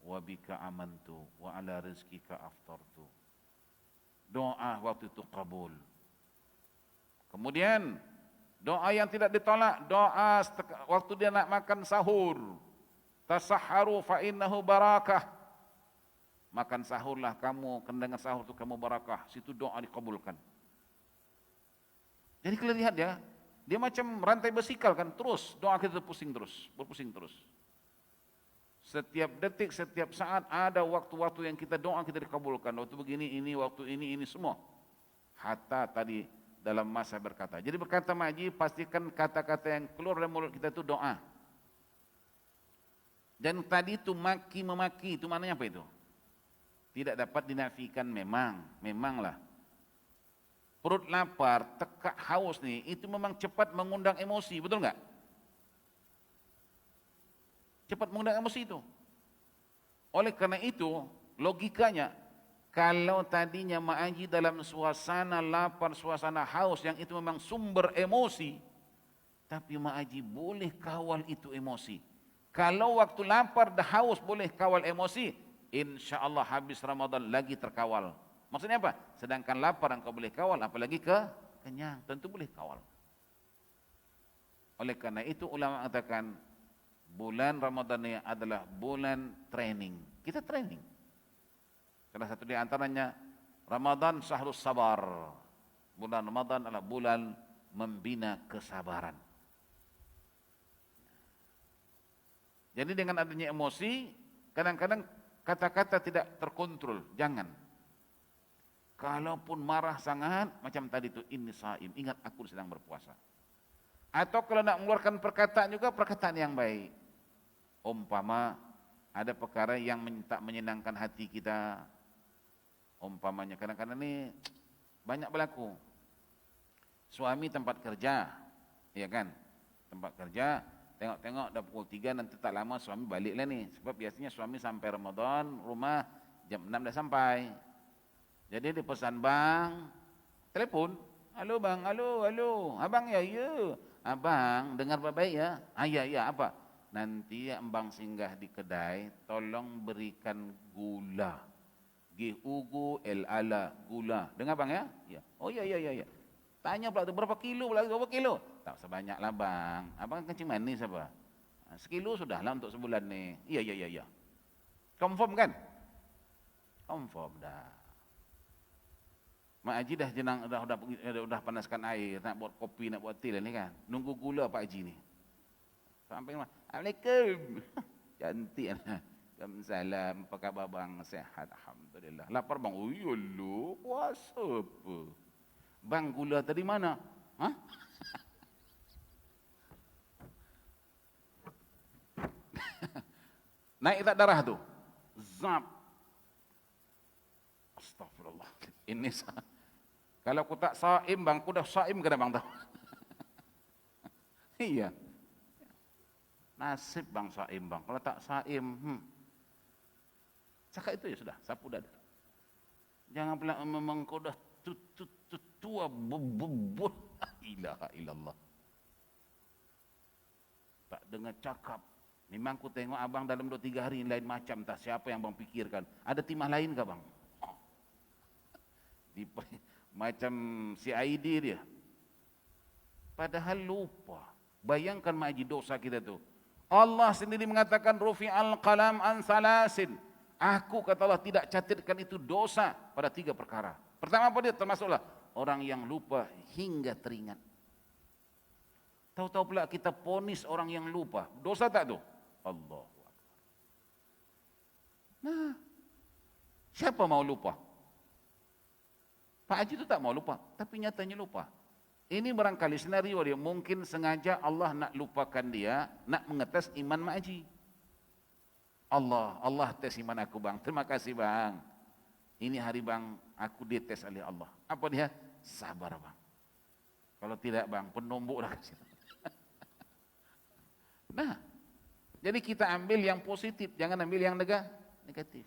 wa bika amantu wa ala rizkika aftartu. Doa waktu itu kabul. Kemudian doa yang tidak ditolak, doa waktu dia nak makan sahur. Tasahharu fa innahu barakah. Makan sahurlah kamu, dengan sahur itu kamu barakah. Situ doa dikabulkan. Jadi kalian lihat ya, dia macam rantai bersikal kan, terus doa kita berpusing terus. Setiap detik, setiap saat ada waktu-waktu yang kita doa kita dikabulkan. Waktu begini, waktu ini semua. Hatta tadi dalam masa berkata. Jadi berkata Maji, pastikan kata-kata yang keluar dari mulut kita itu doa. Dan tadi itu maki-memaki, itu maknanya apa itu? Tidak dapat dinafikan memanglah. Perut lapar, tekak haus nih, itu memang cepat mengundang emosi, betul enggak? Cepat mengundang emosi itu. Oleh karena itu, logikanya, kalau tadinya Ma'aji dalam suasana lapar, suasana haus, yang itu memang sumber emosi, tapi Ma'aji boleh kawal itu emosi. Kalau waktu lapar dan haus boleh kawal emosi, insya Allah habis Ramadan lagi terkawal. Maksudnya apa? Sedangkan lapar engkau boleh kawal, apalagi kenyang, tentu boleh kawal. Oleh karena itu ulama mengatakan bulan Ramadan ini adalah bulan training. Kita training. Salah satu di antaranya Ramadan syahrus sabar. Bulan Ramadan adalah bulan membina kesabaran. Jadi dengan adanya emosi, kadang-kadang kata-kata tidak terkontrol, jangan. Kalaupun marah sangat, macam tadi itu, inni saim, ingat aku sedang berpuasa. Atau kalau nak mengeluarkan perkataan juga, perkataan yang baik. Umpama, ada perkara yang tak menyenangkan hati kita. Umpamanya, kadang-kadang ini banyak berlaku. Suami tempat kerja, ya kan? Tempat kerja, tengok-tengok dah pukul 3, nanti tak lama suami balik lah nih. Sebab biasanya suami sampai Ramadan, rumah jam 6 dah sampai. Jadi dia pesan bang, telepon. Halo bang, halo. Abang ya, abang dengar baik-baik ya. Ya, apa? Nanti abang singgah di kedai, tolong berikan gula. G-U-G L-A-L-A, gula. Dengar bang ya? Ya. Oh ya. Tanya pula tu berapa kilo? Tak sebanyak lah bang. Abang kencing manis apa? Sekilo sudah lah untuk sebulan ni. Iya. Confirm kan? Confirm dah. Mak Haji dah jenang, dah panaskan air, nak buat kopi, nak buat teh ni kan. Nunggu gula Pak Haji ni. Sampai rumah, Assalamualaikum. Cantik lah. Waalaikumsalam. Apa khabar bang? Sehat, alhamdulillah. Lapar bang? Oh yolo, puasa apa? Bang, gula tadi mana? Hah? Naik tak darah tu? Zap. Astagfirullah. Ini kalau aku tak saim bang, aku dah saim ke bang tahu? Iya. Nasib bang saim bang. Kalau tak saim, cakap itu ya sudah, sapu dada. Jangan pula memang kau dah tua bubut. Ilaha illallah. Tak dengar cakap. Memang aku tengok abang dalam 2-3 hari lain macam tak. Siapa yang bang pikirkan? Ada timah lain ke bang? Macam si ID dia. Padahal lupa. Bayangkan Mak Haji dosa kita tu. Allah sendiri mengatakan rufi'al qalam an salasin. Aku kata Allah tidak catatkan itu dosa pada 3 perkara. Pertama apa dia? Termasuklah orang yang lupa hingga teringat. Tahu-tahu pula kita ponis orang yang lupa. Dosa tak tu? Allahu Akbar. Nah, siapa mau lupa? Pak Haji itu tak mau lupa, tapi nyatanya lupa. Ini barangkali senario dia, mungkin sengaja Allah nak lupakan dia, nak mengetes iman Mak Haji. Allah tes iman aku bang, terima kasih bang. Ini hari bang, aku dites oleh Allah. Apa dia? Sabar bang. Kalau tidak bang, penumbuk dah kasih. Nah, jadi kita ambil yang positif, jangan ambil yang negatif.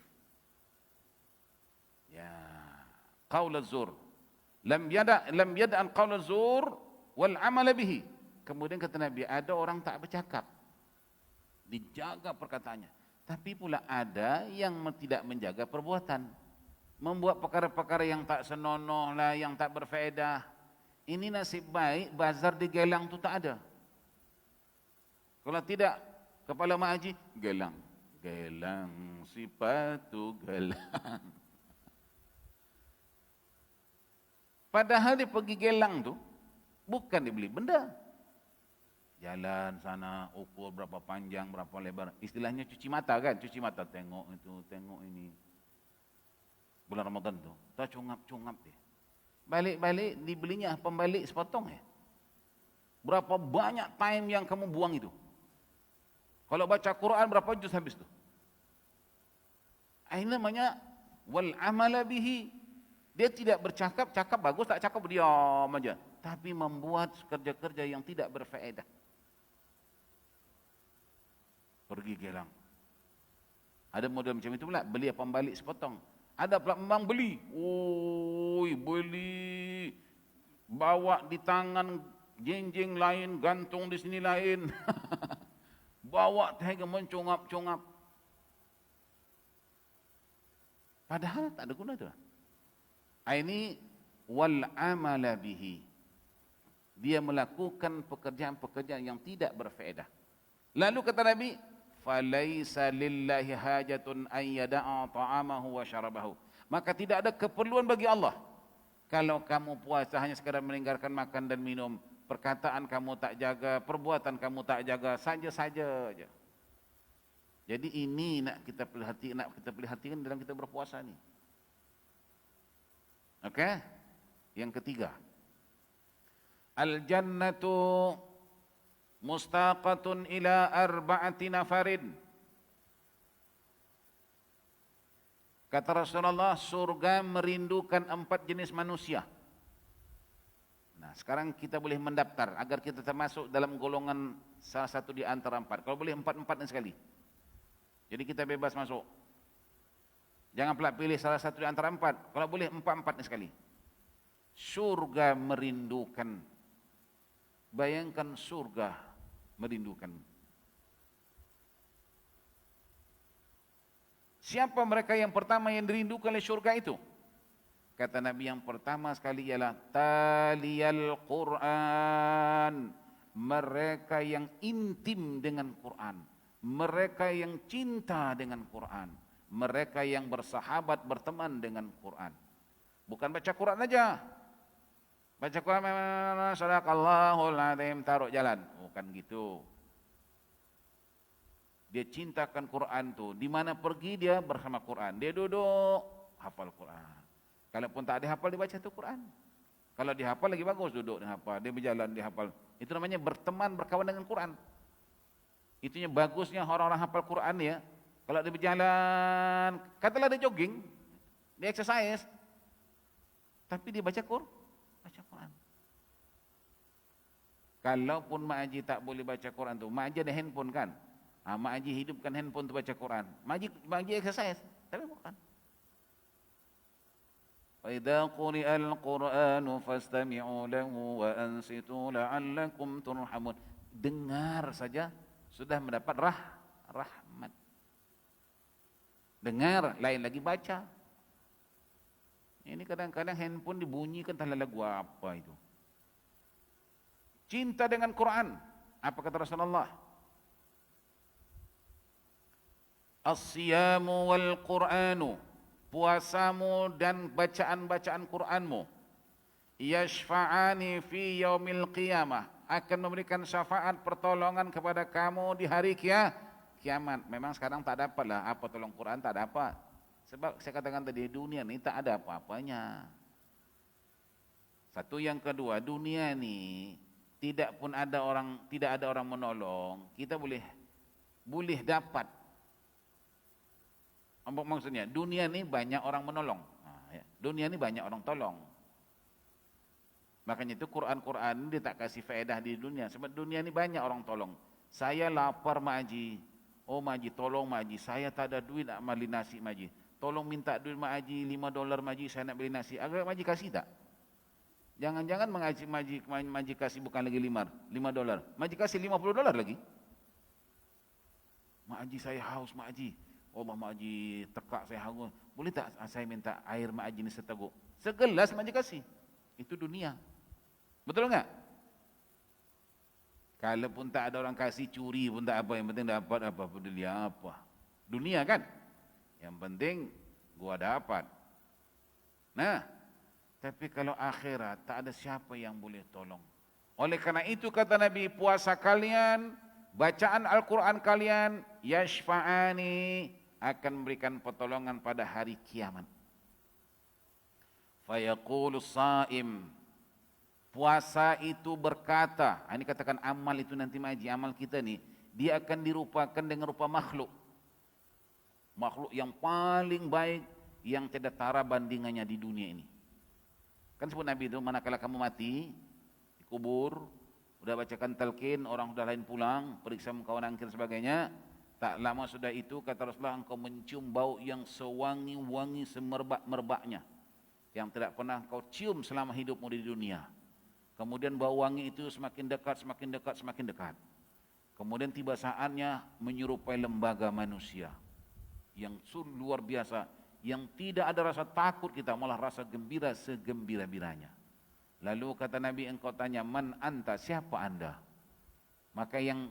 Ya, qaul az-zur. Lam yada'an qaul az-zur wal amal bihi. Kemudian kata Nabi, ada orang tak bercakap, dijaga perkataannya. Tapi pula ada yang tidak menjaga perbuatan, membuat perkara-perkara yang tak senonoh lah, yang tak berfaedah. Ini nasib baik bazar di Gelang tu tak ada. Kalau tidak, kepala mak haji, gelang, gelang, sipatu gelang. Padahal dia pergi Gelang tu, bukan dia beli benda. Jalan sana, ukur berapa panjang, berapa lebar. Istilahnya cuci mata kan, cuci mata. Tengok itu, tengok ini. Bulan Ramadan tu, tak cungap-cungap dia. Balik-balik, dibelinya pembalik sepotong ya. Berapa banyak time yang kamu buang itu. Kalau baca Quran berapa juz habis tu? Ini namanya wal amala bihi. Dia tidak bercakap, cakap bagus, tak cakap diam aja. Tapi membuat kerja-kerja yang tidak berfaedah. Pergi Gelang. Ada model macam itu pula, beli pembalik sepotong. Ada pula memang beli. Oi, beli. Bawa di tangan jenjing lain, gantung di sini lain. Bawa tega mencungap-cungap. Padahal tak ada guna tu. Ini wal amala bihi. Dia melakukan pekerjaan-pekerjaan yang tidak berfaedah. Lalu kata Nabi, falaisa lillahi hajatun an yada'a ta'amahu wa syarabahu. Maka tidak ada keperluan bagi Allah kalau kamu puasa hanya sekadar meninggalkan makan dan minum, perkataan kamu tak jaga, perbuatan kamu tak jaga, saja-saja aja. Jadi ini nak kita perhatikan dalam kita berpuasa ni. Okey? Yang ketiga, al-jannatu mustaqatun ila arba'ati nafarin. Kata Rasulullah, surga merindukan 4 jenis manusia. Nah, sekarang kita boleh mendaftar agar kita termasuk dalam golongan salah satu di antara 4. Kalau boleh 4-4 sekali. Jadi kita bebas masuk. Jangan pula pilih salah satu di antara 4. Kalau boleh 4-4 sekali. Surga merindukan. Bayangkan surga merindukan. Siapa mereka yang pertama yang dirindukan oleh surga itu? Kata Nabi, yang pertama sekali ialah taliyal Quran. Mereka yang intim dengan Quran. Mereka yang cinta dengan Quran. Mereka yang bersahabat, berteman dengan Quran. Bukan baca Quran aja. Baca Quran, sadaqallahul azim, taruh jalan. Bukan gitu. Dia cintakan Quran tu. Di mana pergi dia bersama Quran. Dia duduk, hafal Quran. Kalaupun tak ada hafal, dia baca tu Quran. Kalau dia hafal lagi bagus, duduk dan hafal. Dia berjalan, dia hafal. Itu namanya berteman, berkawan dengan Quran. Itunya bagusnya orang-orang hafal Quran ya. Kalau dia berjalan, katalah dia jogging, dia exercise. Tapi dia baca Quran. Kalaupun Mak Haji tak boleh baca Quran tu, Mak Haji ada handphone kan? Mak Haji hidupkan handphone tu baca Quran. Mak Haji exercise, tapi bukan. Wa idza quri'al Qur'anu fastami'u lahu wa ansitu la'allakum turhamun. Dengar saja sudah mendapat rahmat. Dengar, lain lagi baca. Ini kadang-kadang handphone dibunyikan entah lagu apa itu. Cinta dengan Quran. Apa kata Rasulullah? As-siyamu wal Qur'anu. Puasamu dan bacaan-bacaan Qur'anmu. Yashfa'ani fi yaumil qiyamah. Akan memberikan syafaat pertolongan kepada kamu di hari kiamat. Memang sekarang tak dapat lah. Apa tolong Quran tak dapat. Sebab saya katakan tadi, dunia ni tak ada apa-apanya. Satu, yang kedua, dunia ni tidak ada orang menolong, kita boleh dapat. Maksudnya dunia ni banyak orang menolong. Dunia ni banyak orang tolong. Makanya itu Quran dia tak kasih faedah di dunia. Sebab dunia ni banyak orang tolong. Saya lapar mak haji. Oh mak haji tolong mak haji. Saya tak ada duit nak beli nasi mak haji. Tolong minta duit mak haji $5 mak haji, saya nak beli nasi. Agak mak haji kasih tak? Jangan-jangan mak haji kasih bukan lagi $5. Mak haji kasih $50 lagi. Mak haji saya haus mak haji. Allah mak haji tekak saya haus. Boleh tak saya minta air mak haji ni seteguk? Segelas mak haji kasih. Itu dunia. Betul enggak? Kalau pun tak ada orang kasih, curi pun tak apa, yang penting dapat apa peduli apa. Dunia kan? Yang penting gua dapat. Nah, tapi kalau akhirat tak ada siapa yang boleh tolong. Oleh karena itu kata Nabi, puasa kalian, bacaan Al-Quran kalian, yashfa'ani, akan memberikan pertolongan pada hari kiamat. Fayaqulu saim, puasa itu berkata, ini katakan amal itu nanti maji, amal kita ni, dia akan dirupakan dengan rupa makhluk. Makhluk yang paling baik, yang tidak tara bandingannya di dunia ini. Kan sebut Nabi itu, manakala kamu mati, dikubur, sudah bacakan talqin, orang sudah lain pulang, periksa muka angkir sebagainya, tak lama sudah itu, kata Rasulullah, engkau mencium bau yang sewangi-wangi semerbak-merbaknya, yang tidak pernah kau cium selama hidupmu di dunia. Kemudian bau wangi itu semakin dekat, semakin dekat, semakin dekat. Kemudian tiba saatnya menyerupai lembaga manusia yang luar biasa, yang tidak ada rasa takut kita, malah rasa gembira segembira-biranya. Lalu kata Nabi, engkau tanya, man anta, siapa anda? Maka yang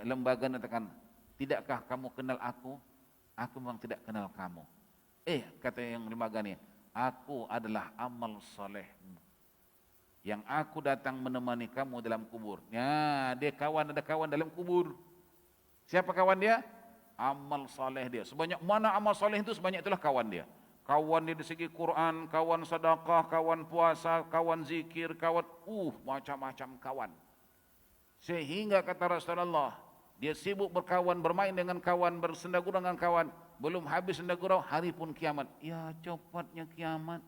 lembaga katakan, tidakkah kamu kenal aku? Aku memang tidak kenal kamu. Kata yang lembaga ni, aku adalah amal solehmu, yang aku datang menemani kamu dalam kubur. Ya, dia ada kawan dalam kubur. Siapa kawan dia? Amal soleh dia. Sebanyak mana amal soleh itu, sebanyak itulah kawan dia. Kawan dia di segi Quran, kawan sedekah, kawan puasa, kawan zikir, kawan macam-macam kawan. Sehingga kata Rasulullah, dia sibuk berkawan, bermain dengan kawan, bersendagurau dengan kawan. Belum habis sendagurau, hari pun kiamat. Ya, cepatnya kiamat.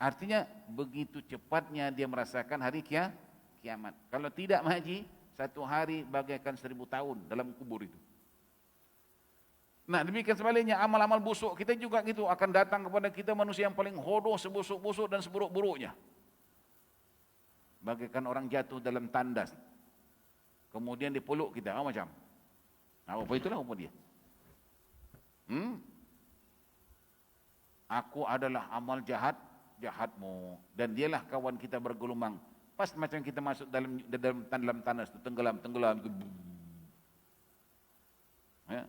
Artinya begitu cepatnya dia merasakan hari kiamat. Kalau tidak haji, satu hari bagaikan 1000 tahun dalam kubur itu. Nah, demikian sebaliknya amal-amal busuk kita juga gitu akan datang kepada kita, manusia yang paling hodoh, sebusuk-busuk dan seburuk-buruknya. Bagaikan orang jatuh dalam tandas, kemudian dipeluk kita, macam apa itulah apa dia. Aku adalah amal jahatmu, dan dialah kawan kita bergelombang. Pas macam kita masuk dalam tandas itu, tenggelam. Ya.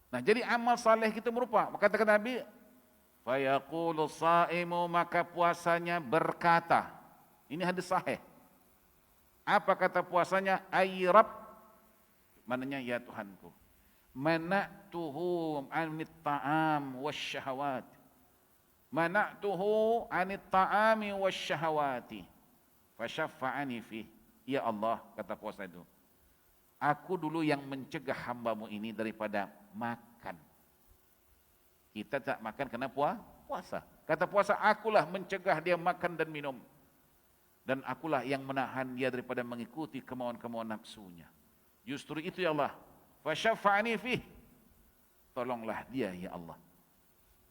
Nah, jadi amal saleh kita berupa, kata Nabi, fayaqulu saimu, maka puasanya berkata, ini hadis sahih. Apa kata puasanya? Ay Rabb, maknanya ya Tuhanku, mana'tuhu anit ta'am wasyahawat, mana'tuhu anit ta'ami wasyahawati fasyaffa'ani fi. Ya Allah, kata puasa itu, aku dulu yang mencegah hambamu ini daripada makan. Kita tak makan kerana puasa. Kata puasa, akulah mencegah dia makan dan minum, dan akulah yang menahan dia daripada mengikuti kemauan-kemauan nafsunya. Justru itu ya Allah, fasyaffa'ani fi, tolonglah dia ya Allah.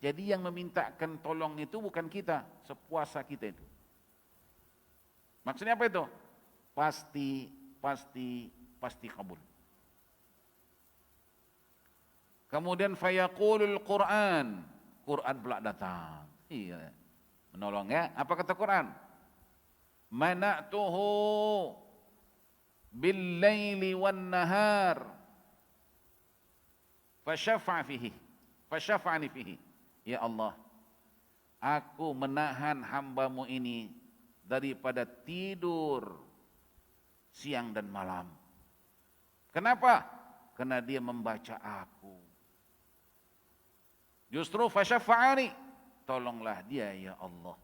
Jadi yang memintakan tolong itu bukan kita, sepuasa kita itu. Maksudnya apa itu? Pasti kabul. Kemudian fayaqulul Quran, Quran pula datang. Iya, menolong ya. Apa kata Quran? Mana'tuhu bil laili wan nahar fasyafa'ani fihi. Ya Allah, aku menahan hambamu ini daripada tidur siang dan malam. Kenapa? Karena dia membaca aku. Justru fasyafa'ani, tolonglah dia ya Allah.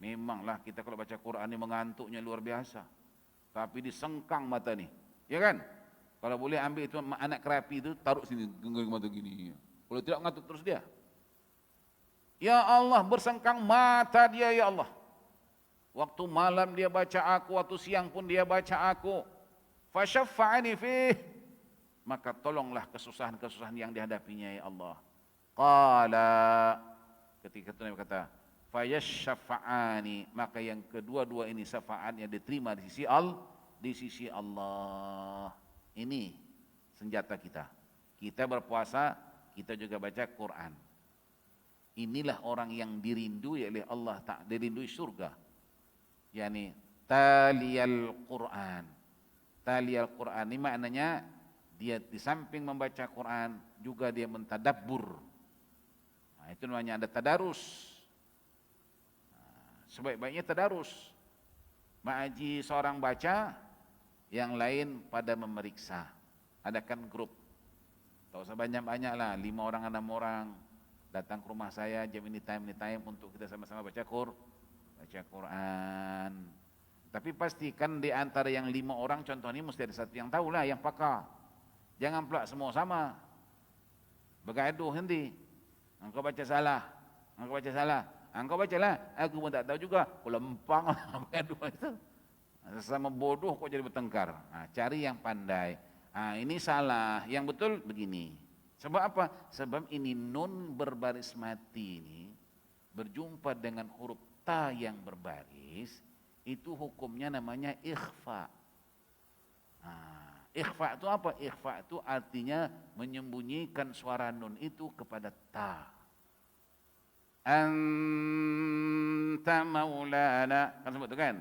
Memanglah kita kalau baca Quran ini mengantuknya luar biasa, tapi disengkang mata nih, ya kan? Kalau boleh ambil itu anak kerapi itu, taruh sini, genggam mata gini. Kalau tidak ngantuk terus dia. Ya Allah, bersengkang mata dia ya Allah. Waktu malam dia baca aku, waktu siang pun dia baca aku. Fasyaffa'ani fih. Maka tolonglah kesusahan-kesusahan yang dihadapinya ya Allah. Qala, ketika itu Nabi kata, fayasyafa'ani, maka yang kedua-dua ini syafaatnya diterima di sisi Allah. Ini senjata kita. Kita berpuasa, kita juga baca Quran. Inilah orang yang dirindui oleh Allah Ta'ala, dirindui surga. Yani taliyal Quran. Taliyal Quran ini maknanya dia di samping membaca Quran juga dia mentadabbur. Nah, itu namanya ada tadarus. Nah, sebaik-baiknya tadarus. Ma'aji seorang baca, yang lain pada memeriksa. Adakan grup. Tak usah banyak-banyak lah, 5 orang, 6 orang datang ke rumah saya jam ini time untuk kita sama-sama baca Quran. Tapi pastikan di antara yang 5 orang contohnya mesti ada satu yang tahu lah, yang pakar. Jangan pula semua sama. Bergaduh nanti. Engkau baca salah. Engkau bacalah. Aku pun tak tahu juga. Kau lempang bergaduh itu. Sesama bodoh kok jadi bertengkar. Nah, cari yang pandai. Nah, ini salah. Yang betul begini. Sebab apa? Sebab ini nun berbaris mati ini berjumpa dengan huruf ta yang berbaris, itu hukumnya namanya ikhfa. Nah, ikhfa itu apa? Ikhfa itu artinya menyembunyikan suara nun itu kepada ta. Anta maulana, kan sebut tu kan?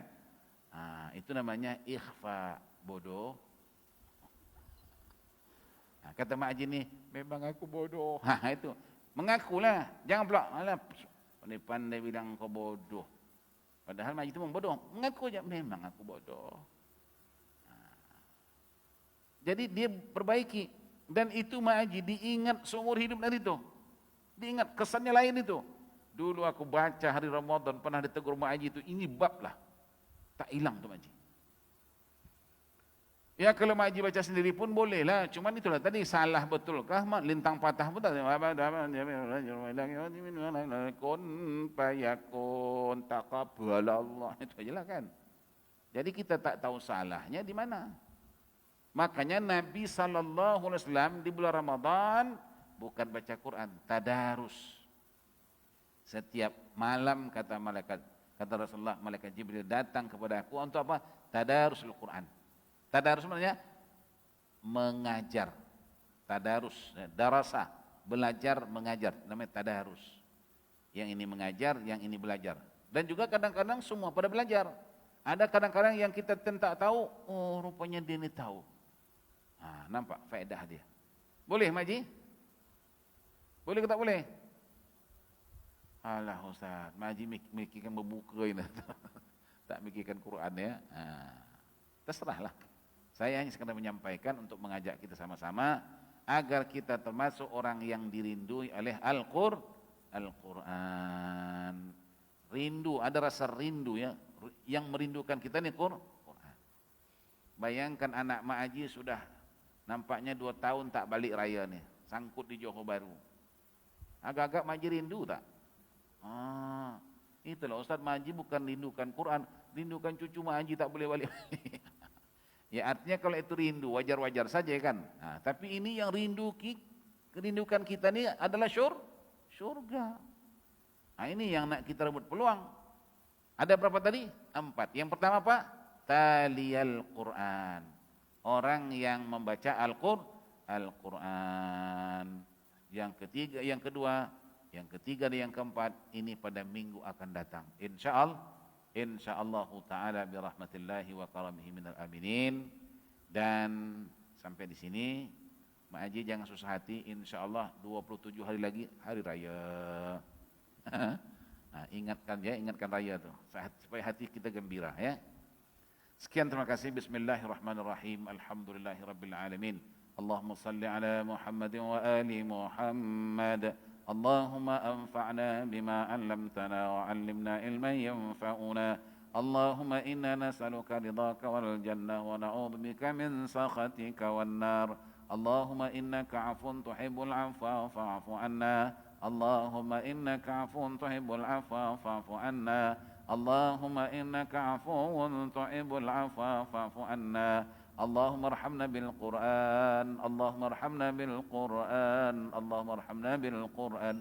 Nah, itu namanya ikhfa, bodoh. Nah, kata Mak Haji ni, memang aku bodoh. Itu. Mengakulah. Jangan pula, alah, pandai bilang kau bodoh. Padahal Mak Haji itu memang bodoh. Mengaku aja, memang aku bodoh. Jadi dia perbaiki. Dan itu Mak Haji diingat seumur hidup dari itu. Diingat, kesannya lain itu. Dulu aku baca hari Ramadan, pernah ditegur Mak Haji itu, ini bab lah. Tak hilang tu Mak Haji. Ya kalau Mak Haji baca sendiri pun boleh lah. Cuma itulah tadi salah betulkah? Lintang patah pun tak. Kun payakun taqabbalallah. Itu aja lah kan. Jadi kita tak tahu salahnya di mana. Makanya Nabi SAW di bulan Ramadan bukan baca Quran, tadarus. Setiap malam kata Rasulullah, malaikat Jibril datang kepada aku untuk apa? Tadarusul Quran. Tadarus sebenarnya mengajar. Tadarus, darasah, belajar, mengajar. Namanya tadarus. Yang ini mengajar, yang ini belajar. Dan juga kadang-kadang semua pada belajar. Ada kadang-kadang yang kita tak tahu, oh rupanya dia ini tahu. Nah, nampak faedah dia. Boleh Mak Haji? Boleh ke tak boleh? Alah Ustaz, Mak Haji mikirkan berbuka ini. Tak mikirkan Quran ya. Terserahlah. Saya hanya sekadar menyampaikan untuk mengajak kita sama-sama agar kita termasuk orang yang dirindui oleh Al-Quran. Rindu, ada rasa rindu ya, yang merindukan kita ni Quran. Bayangkan anak Mak Haji sudah nampaknya 2 tahun tak balik raya ni, sangkut di Johor Bahru. Agak-agak Mak Haji rindu tak? Itulah Ustaz, Mak Haji bukan rindukan Quran, rindukan cucu Mak Haji tak boleh balik. Ya artinya kalau itu rindu wajar-wajar saja kan. Nah, tapi ini yang kerindukan kita ni adalah syurga. Nah, ini yang nak kita rebut peluang. Ada berapa tadi? 4. Yang pertama apa? Taliyal Quran. Orang yang membaca Al-Quran. Yang kedua, yang ketiga dan yang keempat ini pada minggu akan datang. Insyaallah ta'ala birahmatillahi wa karamihi minal aminin. Dan sampai di sini Mak Haji jangan susah hati, insyaallah 27 hari lagi hari raya. Nah, ingatkan raya tu supaya hati kita gembira ya. Sekian, terima kasih. Bismillahirrahmanirrahim. Alhamdulillahirabbil alamin. Allahumma salli ala Muhammadin wa ali Muhammad. Allahumma anfa'na bima 'allamtana wa 'allimna ilman yanfa'una. Allahumma inna nas'aluka ridhaka wal jannah wa na'udzubika min sakhatika wan nar. Allahumma innaka 'afuwun tuhibbul 'afwa fa'fu 'anna. اللهم إنك عفو تحب العفو فاعف عنا اللهم إنك عفو تحب العفو فاعف عنا اللهم ارحمنا بالقرآن اللهم ارحمنا بالقرآن اللهم ارحمنا بالقرآن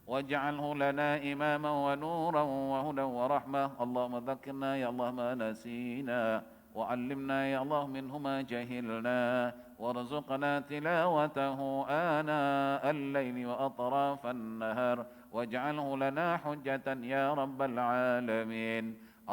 واجعله لنا إماما ونورا وهدى ورحمة اللهم ذكرنا يا الله ما نسينا وعلمنا يا الله منه ما جهلنا وارزقنا تلاوته آناء الليل وأطراف النهار واجعله لنا حجة يا رب العالمين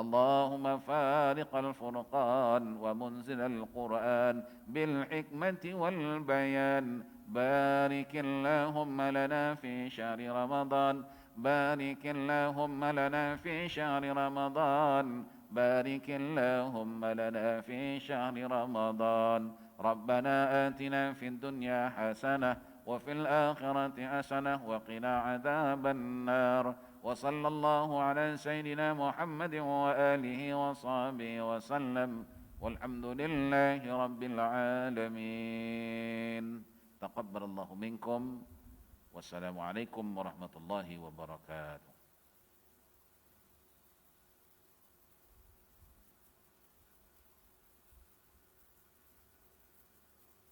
اللهم فارق الفرقان ومنزل القرآن بالحكمة والبيان بارك اللهم لنا في شهر رمضان بارك اللهم لنا في شهر رمضان بارك اللهم لنا في شهر رمضان ربنا آتنا في الدنيا حسنة وفي الآخرة حسنة وقنا عذاب النار وصلى الله على سيدنا محمد وآله وصحبه وسلم والحمد لله رب العالمين تقبل الله منكم والسلام عليكم ورحمة الله وبركاته